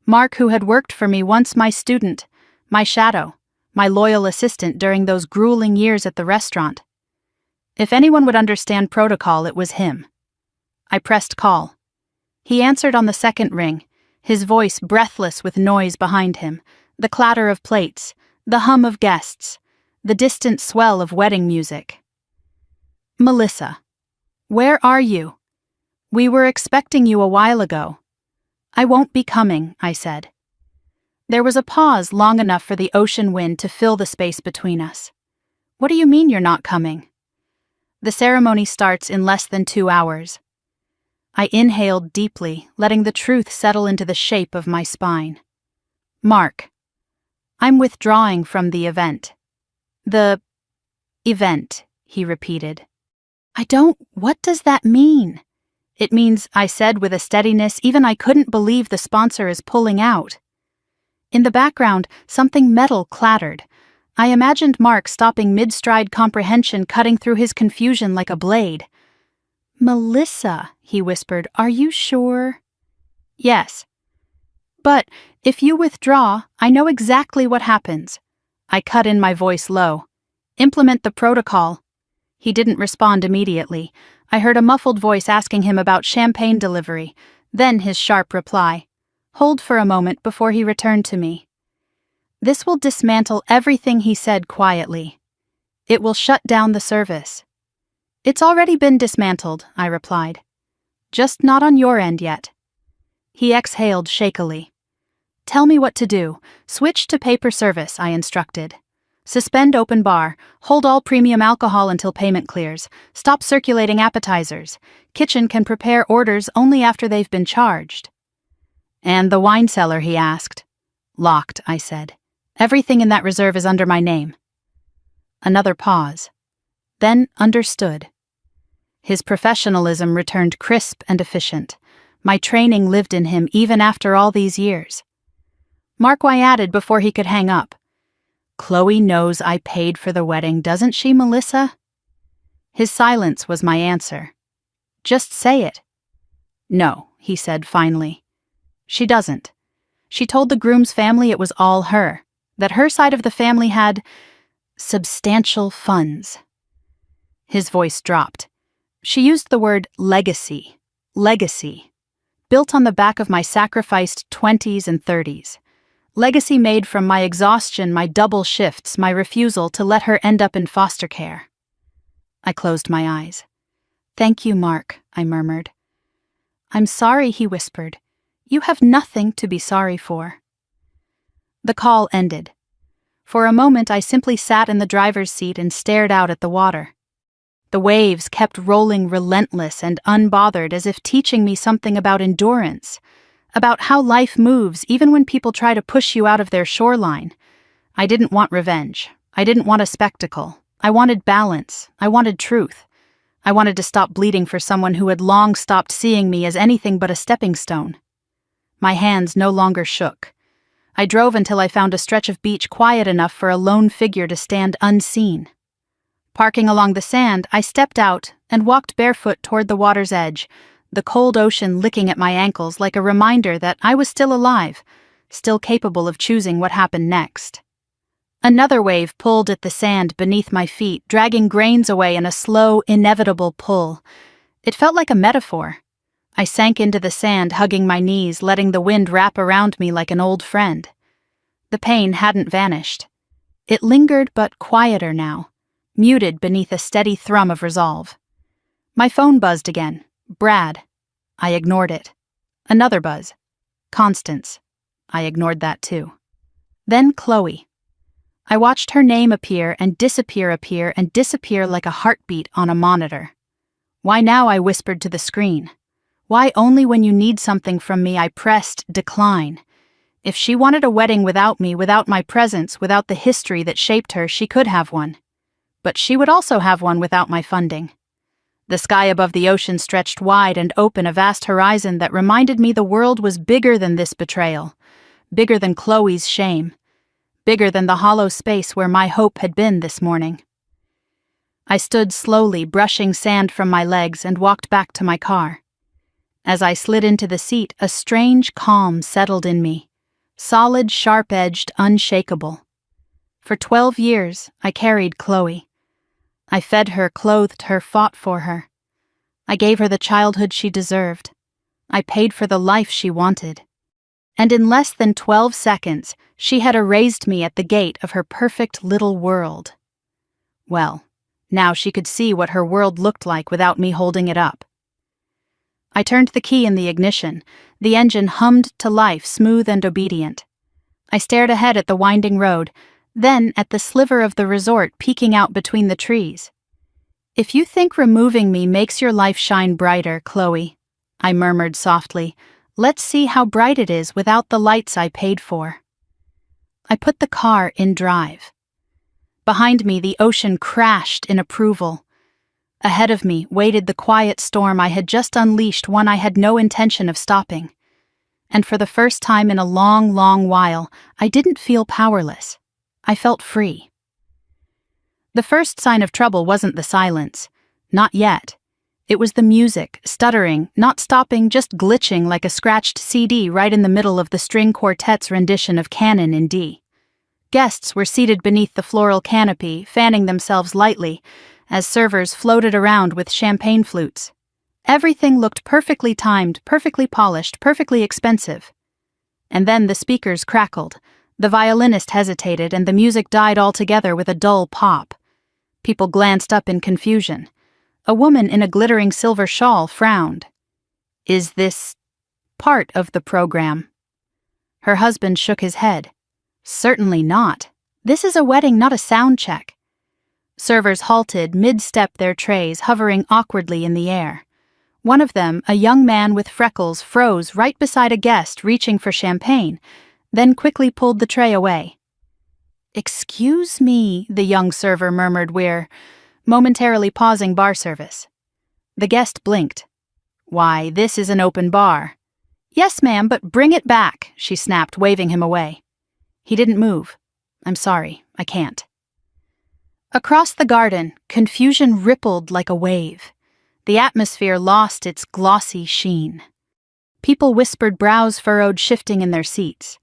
Speaker 1: Mark who had worked for me, once my student, my shadow, my loyal assistant during those grueling years at the restaurant. If anyone would understand protocol, it was him. I pressed call. He answered on the second ring, his voice breathless with noise behind him, the clatter of plates, the hum of guests, the distant swell of wedding music. Melissa, where are you? We were expecting you a while ago. I won't be coming, I said. There was a pause long enough for the ocean wind to fill the space between us. What do you mean you're not coming? The ceremony starts in less than 2 hours. I inhaled deeply, letting the truth settle into the shape of my spine. Mark, I'm withdrawing from the event. The event, he repeated. What does that mean? It means, I said with a steadiness even I couldn't believe the sponsor is pulling out. In the background, something metal clattered. I imagined Mark stopping mid-stride comprehension, cutting through his confusion like a blade. Melissa, he whispered, are you sure? Yes. But if you withdraw, I know exactly what happens. I cut in, my voice low. Implement the protocol. He didn't respond immediately. I heard a muffled voice asking him about champagne delivery, then his sharp reply. Hold for a moment before he returned to me. This will dismantle everything, he said quietly. It will shut down the service. It's already been dismantled, I replied. Just not on your end yet. He exhaled shakily. Tell me what to do. Switch to paper service, I instructed. Suspend open bar, hold all premium alcohol until payment clears, stop circulating appetizers. Kitchen can prepare orders only after they've been charged. And the wine cellar, he asked. Locked, I said. Everything in that reserve is under my name. Another pause. Then understood. His professionalism returned crisp and efficient. My training lived in him even after all these years. Mark, I added before he could hang up. Chloe knows I paid for the wedding, doesn't she, Melissa? His silence was my answer. Just say it. No, he said finally. She doesn't. She told the groom's family it was all her, that her side of the family had substantial funds. His voice dropped. She used the word legacy. Legacy. Built on the back of my sacrificed 20s and 30s. Legacy made from my exhaustion, my double shifts, my refusal to let her end up in foster care. I closed my eyes. Thank you, Mark, I murmured. I'm sorry, he whispered. You have nothing to be sorry for. The call ended. For a moment, I simply sat in the driver's seat and stared out at the water. The waves kept rolling relentless and unbothered, as if teaching me something about endurance, about how life moves even when people try to push you out of their shoreline. I didn't want revenge. I didn't want a spectacle. I wanted balance. I wanted truth. I wanted to stop bleeding for someone who had long stopped seeing me as anything but a stepping stone. My hands no longer shook. I drove until I found a stretch of beach quiet enough for a lone figure to stand unseen. Parking along the sand, I stepped out and walked barefoot toward the water's edge, the cold ocean licking at my ankles like a reminder that I was still alive, still capable of choosing what happened next. Another wave pulled at the sand beneath my feet, dragging grains away in a slow, inevitable pull. It felt like a metaphor. I sank into the sand, hugging my knees, letting the wind wrap around me like an old friend. The pain hadn't vanished. It lingered but quieter now, muted beneath a steady thrum of resolve. My phone buzzed again. Brad. I ignored it. Another buzz. Constance. I ignored that too. Then Chloe. I watched her name appear and disappear like a heartbeat on a monitor. Why now, I whispered to the screen. Why only when you need something from me I pressed decline? If she wanted a wedding without me, without my presence, without the history that shaped her, she could have one. But she would also have one without my funding. The sky above the ocean stretched wide and open, a vast horizon that reminded me the world was bigger than this betrayal, bigger than Chloe's shame, bigger than the hollow space where my hope had been this morning. I stood slowly, brushing sand from my legs, and walked back to my car. As I slid into the seat, a strange calm settled in me, solid, sharp-edged, unshakable. For 12 years, I carried Chloe. I fed her, clothed her, fought for her. I gave her the childhood she deserved. I paid for the life she wanted. And in less than 12 seconds, she had erased me at the gate of her perfect little world. Well, now she could see what her world looked like without me holding it up. I turned the key in the ignition. The engine hummed to life, smooth and obedient. I stared ahead at the winding road, then at the sliver of the resort peeking out between the trees. "If you think removing me makes your life shine brighter, Chloe," I murmured softly, "let's see how bright it is without the lights I paid for." I put the car in drive. Behind me, the ocean crashed in approval. Ahead of me waited the quiet storm I had just unleashed, one I had no intention of stopping. And for the first time in a long, long while, I didn't feel powerless. I felt free. The first sign of trouble wasn't the silence. Not yet. It was the music, stuttering, not stopping, just glitching like a scratched CD right in the middle of the string quartet's rendition of Canon in D. Guests were seated beneath the floral canopy, fanning themselves lightly, as servers floated around with champagne flutes. Everything looked perfectly timed, perfectly polished, perfectly expensive. And then the speakers crackled, the violinist hesitated, and the music died altogether with a dull pop. People glanced up in confusion. A woman in a glittering silver shawl frowned. "Is this part of the program?" Her husband shook his head. "Certainly not. This is a wedding, not a sound check." Servers halted mid-step their trays, hovering awkwardly in the air. One of them, a young man with freckles, froze right beside a guest reaching for champagne, then quickly pulled the tray away. "Excuse me," the young server murmured, "we're momentarily pausing bar service." The guest blinked. "Why, this is an open bar." "Yes, ma'am, but bring it back," she snapped, waving him away. He didn't move. "I'm sorry, I can't." Across the garden, confusion rippled like a wave. The atmosphere lost its glossy sheen. People whispered, brows furrowed, shifting in their seats.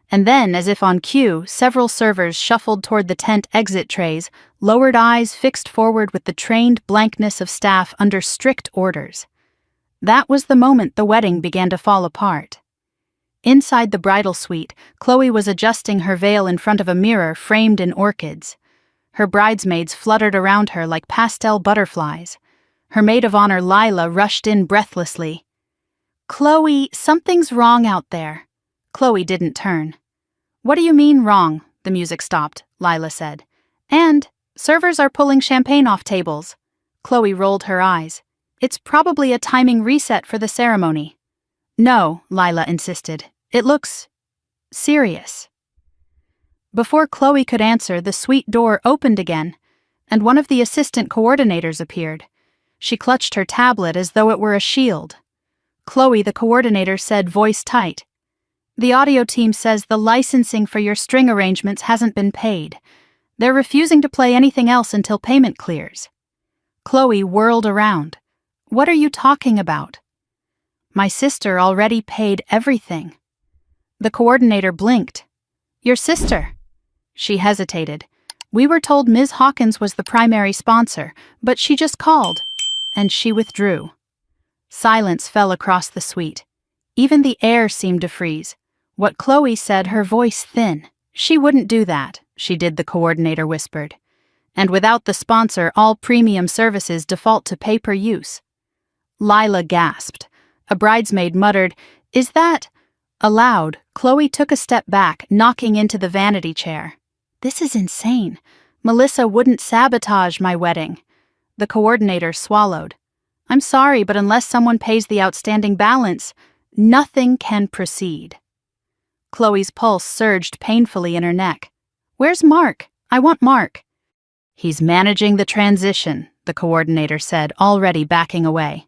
Speaker 1: And then, as if on cue, several servers shuffled toward the tent exit trays, lowered eyes fixed forward with the trained blankness of staff under strict orders. That was the moment the wedding began to fall apart. Inside the bridal suite, Chloe was adjusting her veil in front of a mirror framed in orchids. Her bridesmaids fluttered around her like pastel butterflies. Her maid of honor, Lila, rushed in breathlessly. "Chloe, something's wrong out there." Chloe didn't turn. "What do you mean wrong?" The music stopped, Lila said. "And servers are pulling champagne off tables." Chloe rolled her eyes. "It's probably a timing reset for the ceremony." "No," Lila insisted. "It looks serious." Before Chloe could answer, the suite door opened again, and one of the assistant coordinators appeared. She clutched her tablet as though it were a shield. "Chloe," the coordinator said, voice tight, The audio team says the licensing for your string arrangements hasn't been paid. They're refusing to play anything else until payment clears. Chloe whirled around. What are you talking about? My sister already paid everything. The coordinator blinked. Your sister? She hesitated. We were told Ms. Hawkins was the primary sponsor, but she just called. And she withdrew. Silence fell across the suite. Even the air seemed to freeze. What Chloe said, her voice thin. She wouldn't do that, she did, the coordinator whispered. And without the sponsor, all premium services default to pay-per-use. Lila gasped. A bridesmaid muttered, "Is that—" Aloud, Chloe took a step back, knocking into the vanity chair. This is insane. Melissa wouldn't sabotage my wedding. The coordinator swallowed. I'm sorry, but unless someone pays the outstanding balance, nothing can proceed. Chloe's pulse surged painfully in her neck. Where's Mark? I want Mark. He's managing the transition, the coordinator said, already backing away.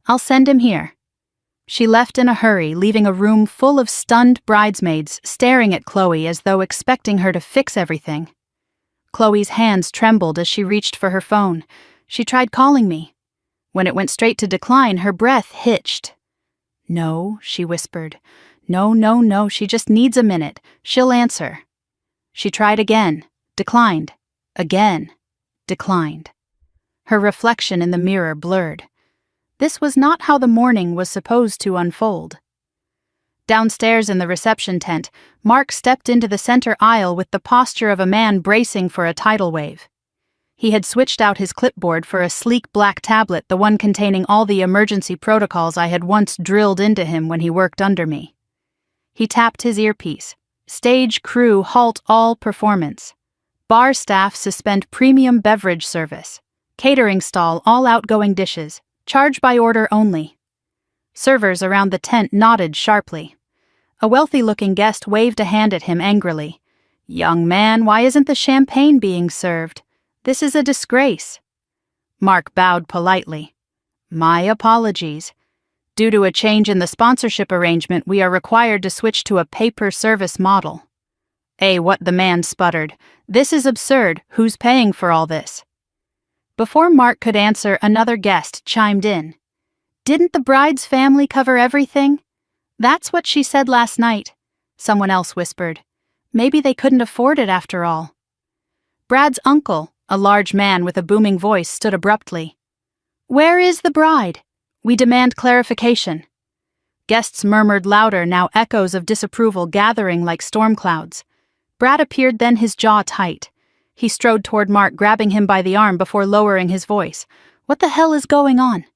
Speaker 1: I'll send him here. She left in a hurry, leaving a room full of stunned bridesmaids staring at Chloe as though expecting her to fix everything. Chloe's hands trembled as she reached for her phone. She tried calling me. When it went straight to decline, her breath hitched. No, she whispered. No, she just needs a minute. She'll answer. She tried again, declined. Again, declined. Her reflection in the mirror blurred. This was not how the morning was supposed to unfold. Downstairs in the reception tent, Mark stepped into the center aisle with the posture of a man bracing for a tidal wave. He had switched out his clipboard for a sleek black tablet, the one containing all the emergency protocols I had once drilled into him when he worked under me. He tapped his earpiece. Stage crew halt all performance. Bar staff suspend premium beverage service. Catering stall all outgoing dishes. Charge by order only. Servers around the tent nodded sharply. A wealthy-looking guest waved a hand at him angrily. Young man, why isn't the champagne being served? This is a disgrace. Mark bowed politely. My apologies. Due to a change in the sponsorship arrangement, we are required to switch to a pay-per-service model. What the man sputtered. This is absurd. Who's paying for all this? Before Mark could answer, another guest chimed in. Didn't the bride's family cover everything? That's what she said last night. Someone else whispered. Maybe they couldn't afford it after all. Brad's uncle, a large man with a booming voice, stood abruptly. Where is the bride? We demand clarification. Guests murmured louder, now echoes of disapproval gathering like storm clouds. Brad appeared then, his jaw tight. He strode toward Mark, grabbing him by the arm before lowering his voice. What the hell is going on?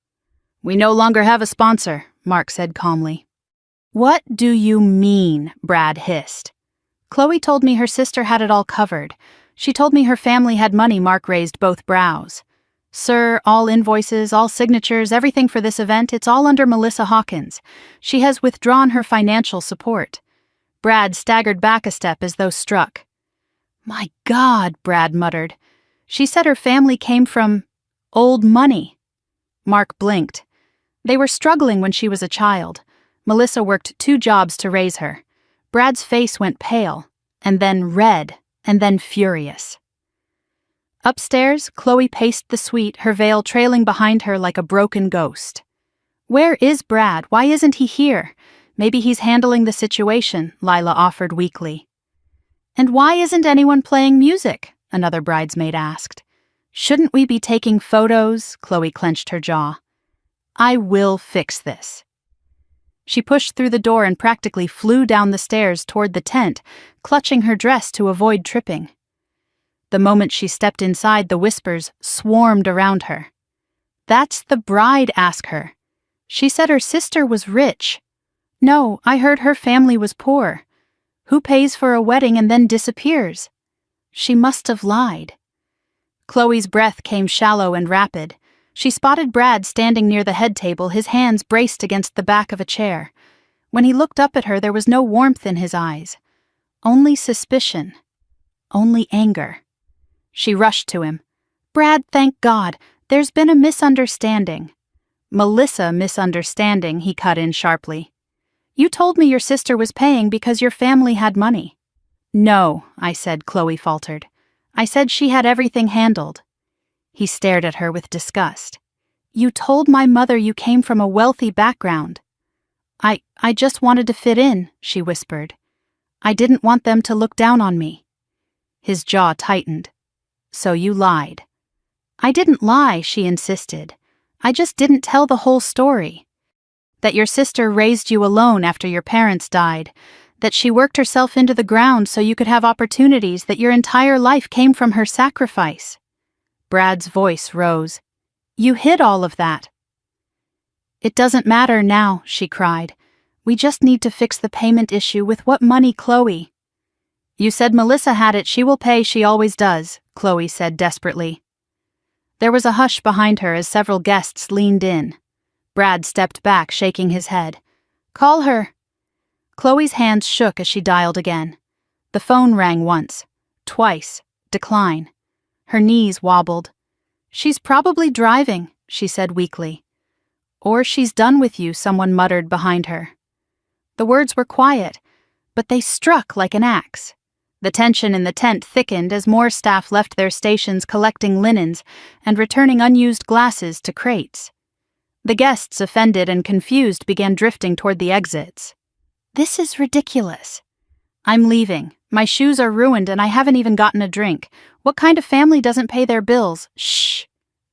Speaker 1: We no longer have a sponsor, Mark said calmly. What do you mean? Brad hissed. Chloe told me her sister had it all covered. She told me her family had money. Mark raised both brows. Sir, all invoices, all signatures, everything for this event, it's all under Melissa Hawkins. She has withdrawn her financial support. Brad staggered back a step as though struck. My God, Brad muttered. She said her family came from old money. Mark blinked. They were struggling when she was a child. Melissa worked 2 jobs to raise her. Brad's face went pale, and then red, and then furious. Upstairs, Chloe paced the suite, her veil trailing behind her like a broken ghost. Where is Brad? Why isn't he here? Maybe he's handling the situation, Lila offered weakly. And why isn't anyone playing music? Another bridesmaid asked. Shouldn't we be taking photos? Chloe clenched her jaw. I will fix this. She pushed through the door and practically flew down the stairs toward the tent, clutching her dress to avoid tripping. The moment she stepped inside, the whispers swarmed around her. That's the bride, ask her. She said her sister was rich. No, I heard her family was poor. Who pays for a wedding and then disappears? She must have lied. Chloe's breath came shallow and rapid. She spotted Brad standing near the head table, his hands braced against the back of a chair. When he looked up at her, there was no warmth in his eyes. Only suspicion. Only anger. She rushed to him. Brad, thank God. There's been a misunderstanding. Melissa misunderstanding, he cut in sharply. You told me your sister was paying because your family had money. No, I said, Chloe faltered. I said she had everything handled. He stared at her with disgust. You told my mother you came from a wealthy background. I just wanted to fit in, she whispered. I didn't want them to look down on me. His jaw tightened. So you lied. I didn't lie, she insisted. I just didn't tell the whole story. That your sister raised you alone after your parents died. That she worked herself into the ground so you could have opportunities, that your entire life came from her sacrifice. Brad's voice rose. You hid all of that. It doesn't matter now, she cried. We just need to fix the payment issue. With what money, Chloe? You said Melissa had it. She will pay. She always does, Chloe said desperately. There was a hush behind her as several guests leaned in. Brad stepped back, shaking his head. Call her. Chloe's hands shook as she dialed again. The phone rang once, twice, decline. Her knees wobbled. She's probably driving, she said weakly. Or she's done with you, someone muttered behind her. The words were quiet, but they struck like an axe. The tension in the tent thickened as more staff left their stations collecting linens and returning unused glasses to crates. The guests, offended and confused, began drifting toward the exits. This is ridiculous. I'm leaving. My shoes are ruined and I haven't even gotten a drink. What kind of family doesn't pay their bills? Shh.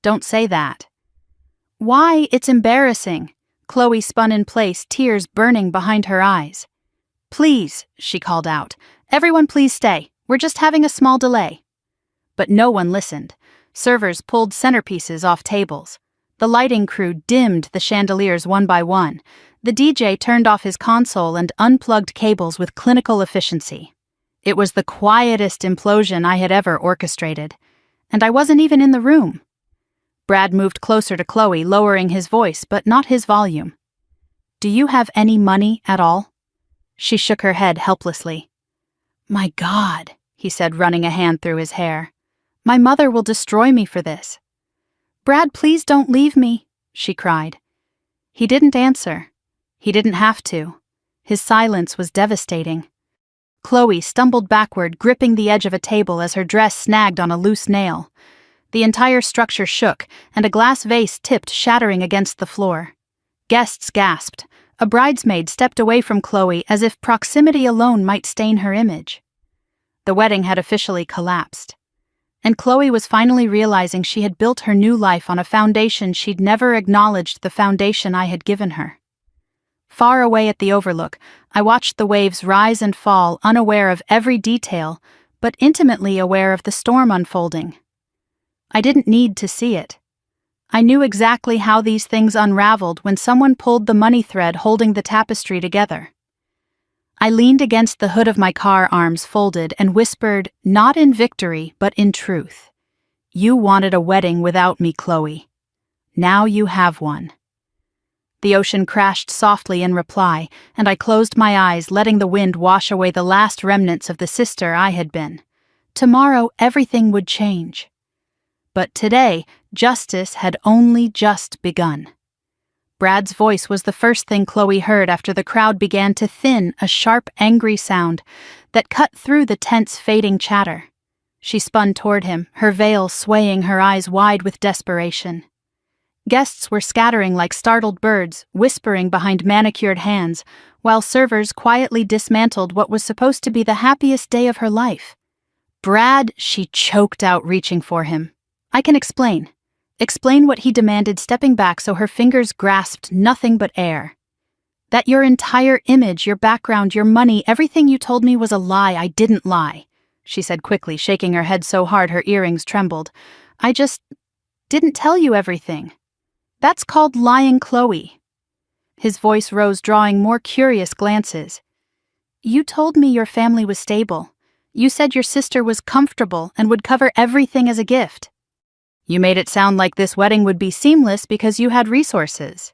Speaker 1: Don't say that. Why? It's embarrassing. Chloe spun in place, tears burning behind her eyes. Please, she called out. Everyone please stay. We're just having a small delay. But no one listened. Servers pulled centerpieces off tables. The lighting crew dimmed the chandeliers one by one. The DJ turned off his console and unplugged cables with clinical efficiency. It was the quietest implosion I had ever orchestrated. And I wasn't even in the room. Brad moved closer to Chloe, lowering his voice, but not his volume. Do you have any money at all? She shook her head helplessly. My God, he said, running a hand through his hair. My mother will destroy me for this. Brad, please don't leave me, she cried. He didn't answer. He didn't have to. His silence was devastating. Chloe stumbled backward, gripping the edge of a table as her dress snagged on a loose nail. The entire structure shook, and a glass vase tipped, shattering against the floor. Guests gasped. A bridesmaid stepped away from Chloe as if proximity alone might stain her image. The wedding had officially collapsed. And Chloe was finally realizing she had built her new life on a foundation she'd never acknowledged, the foundation I had given her. Far away at the overlook, I watched the waves rise and fall, unaware of every detail, but intimately aware of the storm unfolding. I didn't need to see it. I knew exactly how these things unraveled when someone pulled the money thread holding the tapestry together. I leaned against the hood of my car, arms folded, and whispered, not in victory, but in truth. You wanted a wedding without me, Chloe. Now you have one. The ocean crashed softly in reply, and I closed my eyes, letting the wind wash away the last remnants of the sister I had been. Tomorrow, everything would change. But today, justice had only just begun. Brad's voice was the first thing Chloe heard after the crowd began to thin, a sharp, angry sound that cut through the tense, fading chatter. She spun toward him, her veil swaying, her eyes wide with desperation. Guests were scattering like startled birds, whispering behind manicured hands, while servers quietly dismantled what was supposed to be the happiest day of her life. Brad, she choked out, reaching for him. I can explain. Explain what he demanded, stepping back so her fingers grasped nothing but air. That your entire image, your background, your money, everything you told me was a lie. I didn't lie, she said quickly, shaking her head so hard her earrings trembled. I just didn't tell you everything. That's called lying, Chloe. His voice rose, drawing more curious glances. You told me your family was stable. You said your sister was comfortable and would cover everything as a gift. You made it sound like this wedding would be seamless because you had resources.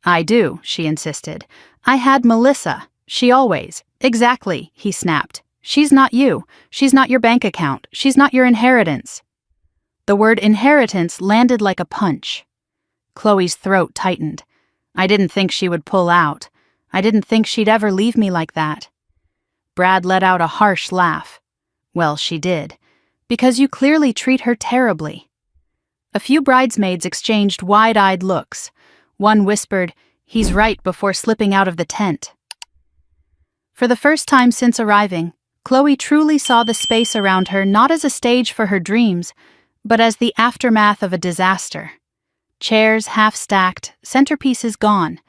Speaker 1: I do, she insisted. I had Melissa. She always. Exactly, he snapped. She's not you. She's not your bank account. She's not your inheritance. The word inheritance landed like a punch. Chloe's throat tightened. I didn't think she would pull out. I didn't think she'd ever leave me like that." Brad let out a harsh laugh. "Well, she did. Because you clearly treat her terribly." A few bridesmaids exchanged wide-eyed looks. One whispered, "He's right," before slipping out of the tent. For the first time since arriving, Chloe truly saw the space around her not as a stage for her dreams, but as the aftermath of a disaster. Chairs half-stacked, centerpieces gone,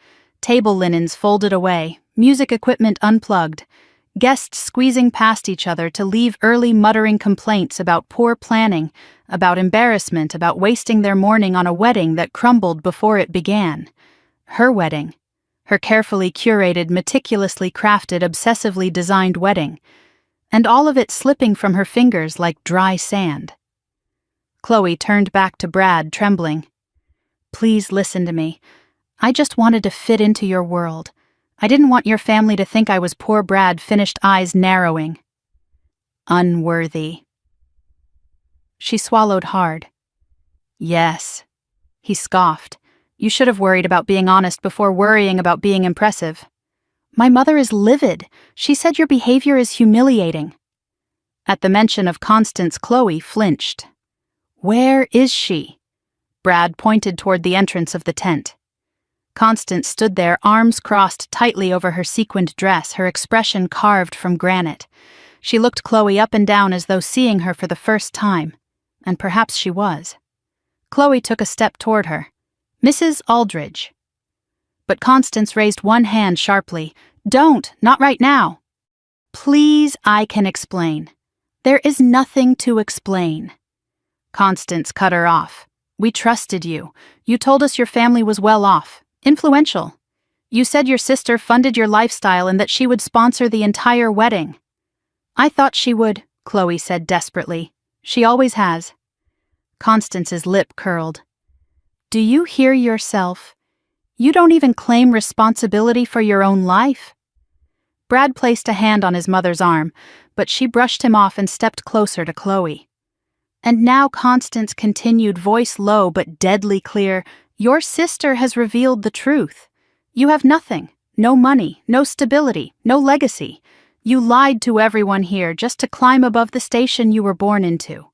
Speaker 1: table linens folded away, music equipment unplugged, guests squeezing past each other to leave early muttering complaints about poor planning, about embarrassment, about wasting their morning on a wedding that crumbled before it began. Her wedding. Her carefully curated, meticulously crafted, obsessively designed wedding. And all of it slipping from her fingers like dry sand. Chloe turned back to Brad, trembling. "Please listen to me. I just wanted to fit into your world. I didn't want your family to think I was poor." Brad finished, eyes narrowing. "Unworthy." She swallowed hard. "Yes," he scoffed. "You should have worried about being honest before worrying about being impressive." "My mother is livid. She said your behavior is humiliating." At the mention of Constance, Chloe flinched. "Where is she?" Brad pointed toward the entrance of the tent. Constance stood there, arms crossed tightly over her sequined dress, her expression carved from granite. She looked Chloe up and down as though seeing her for the first time, and perhaps she was. Chloe took a step toward her. "Mrs. Aldridge." But Constance raised one hand sharply. "Don't, not right now." "Please, I can explain." "There is nothing to explain." Constance cut her off. "We trusted you. You told us your family was well off, influential. You said your sister funded your lifestyle and that she would sponsor the entire wedding." "I thought she would," Chloe said desperately. "She always has." Constance's lip curled. "Do you hear yourself? You don't even claim responsibility for your own life." Brad placed a hand on his mother's arm, but she brushed him off and stepped closer to Chloe. "And now," Constance continued, voice low but deadly clear, "your sister has revealed the truth. You have nothing, no money, no stability, no legacy. You lied to everyone here just to climb above the station you were born into."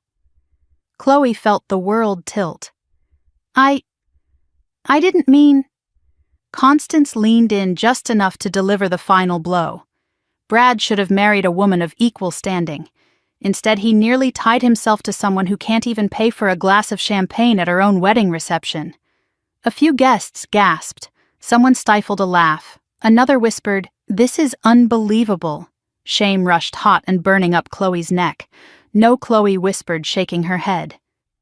Speaker 1: Chloe felt the world tilt. I didn't mean..." Constance leaned in just enough to deliver the final blow. Brad should have married a woman of equal standing. Instead, he nearly tied himself to someone who can't even pay for a glass of champagne at her own wedding reception. A few guests gasped. Someone stifled a laugh. Another whispered, "This is unbelievable." Shame rushed hot and burning up Chloe's neck. "No," Chloe whispered, shaking her head.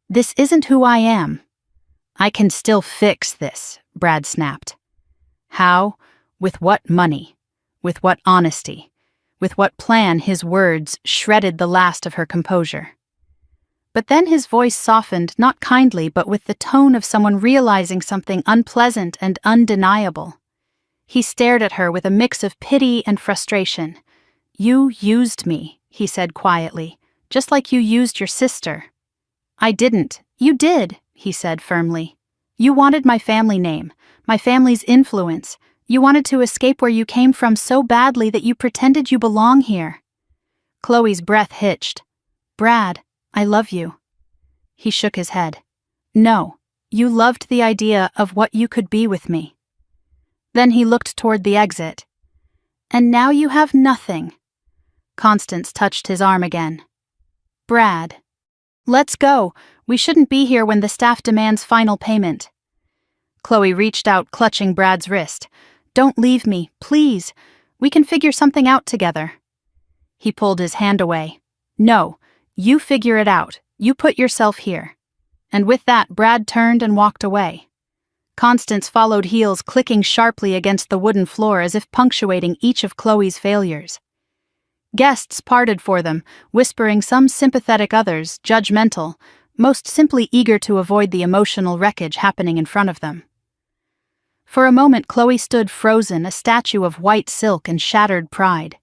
Speaker 1: "This isn't who I am." "I can still fix this," Brad snapped. How? With what money? With what honesty? With what plan? His words shredded the last of her composure. But then his voice softened, not kindly, but with the tone of someone realizing something unpleasant and undeniable. He stared at her with a mix of pity and frustration. "You used me," he said quietly, "just like you used your sister." "I didn't." "You did," he said firmly. "You wanted my family name, my family's influence. You wanted to escape where you came from so badly that you pretended you belong here." Chloe's breath hitched. "Brad, I love you." He shook his head. "No, you loved the idea of what you could be with me." Then he looked toward the exit. "And now you have nothing." Constance touched his arm again. "Brad, let's go. We shouldn't be here when the staff demands final payment." Chloe reached out, clutching Brad's wrist. "Don't leave me, please. We can figure something out together." He pulled his hand away. "No, you figure it out. You put yourself here." And with that, Brad turned and walked away. Constance followed, heels clicking sharply against the wooden floor as if punctuating each of Chloe's failures. Guests parted for them, whispering, some sympathetic, others judgmental, most simply eager to avoid the emotional wreckage happening in front of them. For a moment, Chloe stood frozen, a statue of white silk and shattered pride.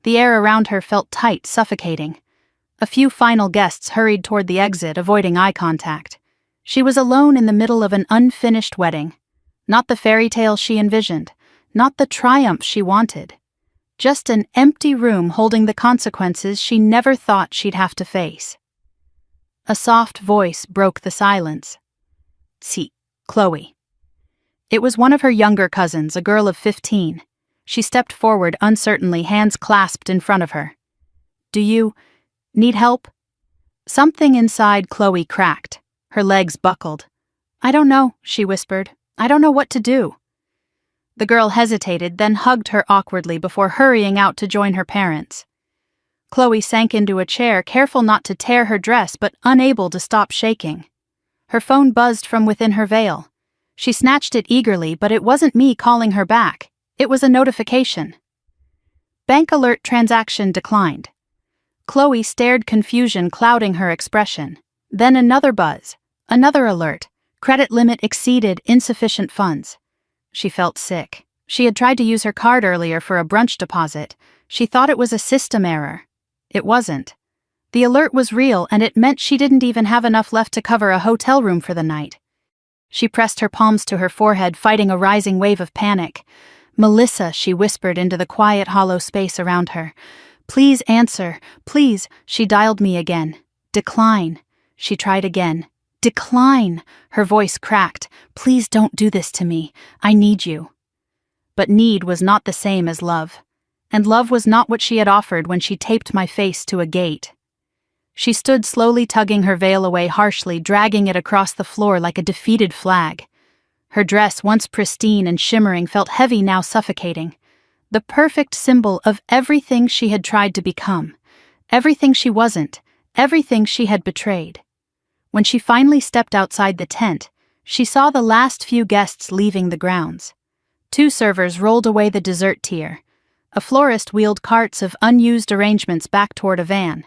Speaker 1: The air around her felt tight, suffocating. A few final guests hurried toward the exit, avoiding eye contact. She was alone in the middle of an unfinished wedding. Not the fairy tale she envisioned. not the triumph she wanted. Just an empty room holding the consequences she never thought she'd have to face. A soft voice broke the silence. "Si, Chloe." It was one of her younger cousins, a girl of 15. She stepped forward uncertainly, hands clasped in front of her. "Do you need help?" Something inside Chloe cracked. Her legs buckled. "I don't know," she whispered. "I don't know what to do." The girl hesitated, then hugged her awkwardly before hurrying out to join her parents. Chloe sank into a chair, careful not to tear her dress but unable to stop shaking. Her phone buzzed from within her veil. She snatched it eagerly, but it wasn't me calling her back. It was a notification. Bank alert transaction declined. Chloe stared, confusion clouding her expression. Then another buzz, another alert. Credit limit exceeded, insufficient funds. She felt sick. She had tried to use her card earlier for a brunch deposit. She thought it was a system error. It wasn't. The alert was real, and it meant she didn't even have enough left to cover a hotel room for the night. She pressed her palms to her forehead, fighting a rising wave of panic. "Melissa," she whispered into the quiet, hollow space around her. "Please answer. Please." She dialed me again. "Decline." She tried again. "Decline." Her voice cracked. "Please don't do this to me. I need you." But need was not the same as love. And love was not what she had offered when she taped my face to a gate. She stood slowly, tugging her veil away harshly, dragging it across the floor like a defeated flag. Her dress, once pristine and shimmering, felt heavy, now suffocating. The perfect symbol of everything she had tried to become. Everything she wasn't. Everything she had betrayed. When she finally stepped outside the tent, she saw the last few guests leaving the grounds. 2 servers rolled away the dessert tier. A florist wheeled carts of unused arrangements back toward a van.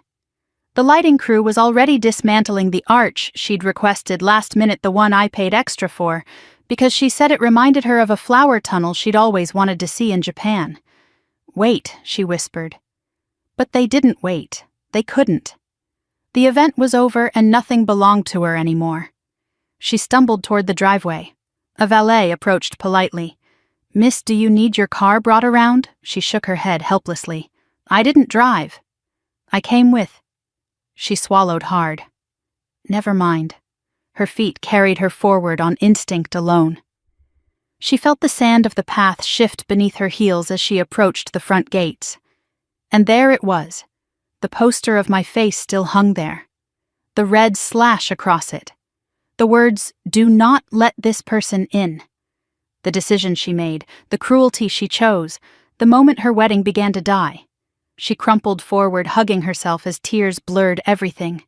Speaker 1: The lighting crew was already dismantling the arch she'd requested last minute, the one I paid extra for, because she said it reminded her of a flower tunnel she'd always wanted to see in Japan. "Wait," she whispered. But they didn't wait. They couldn't. The event was over and nothing belonged to her anymore. She stumbled toward the driveway. A valet approached politely. "Miss, do you need your car brought around?" She shook her head helplessly. "I didn't drive." "I came with." She swallowed hard. Never mind. Her feet carried her forward on instinct alone. She felt the sand of the path shift beneath her heels as she approached the front gates. And there it was. The poster of my face still hung there. The red slash across it. The words, "Do not let this person in." The decision she made, the cruelty she chose, the moment her wedding began to die. She crumpled forward, hugging herself as tears blurred everything.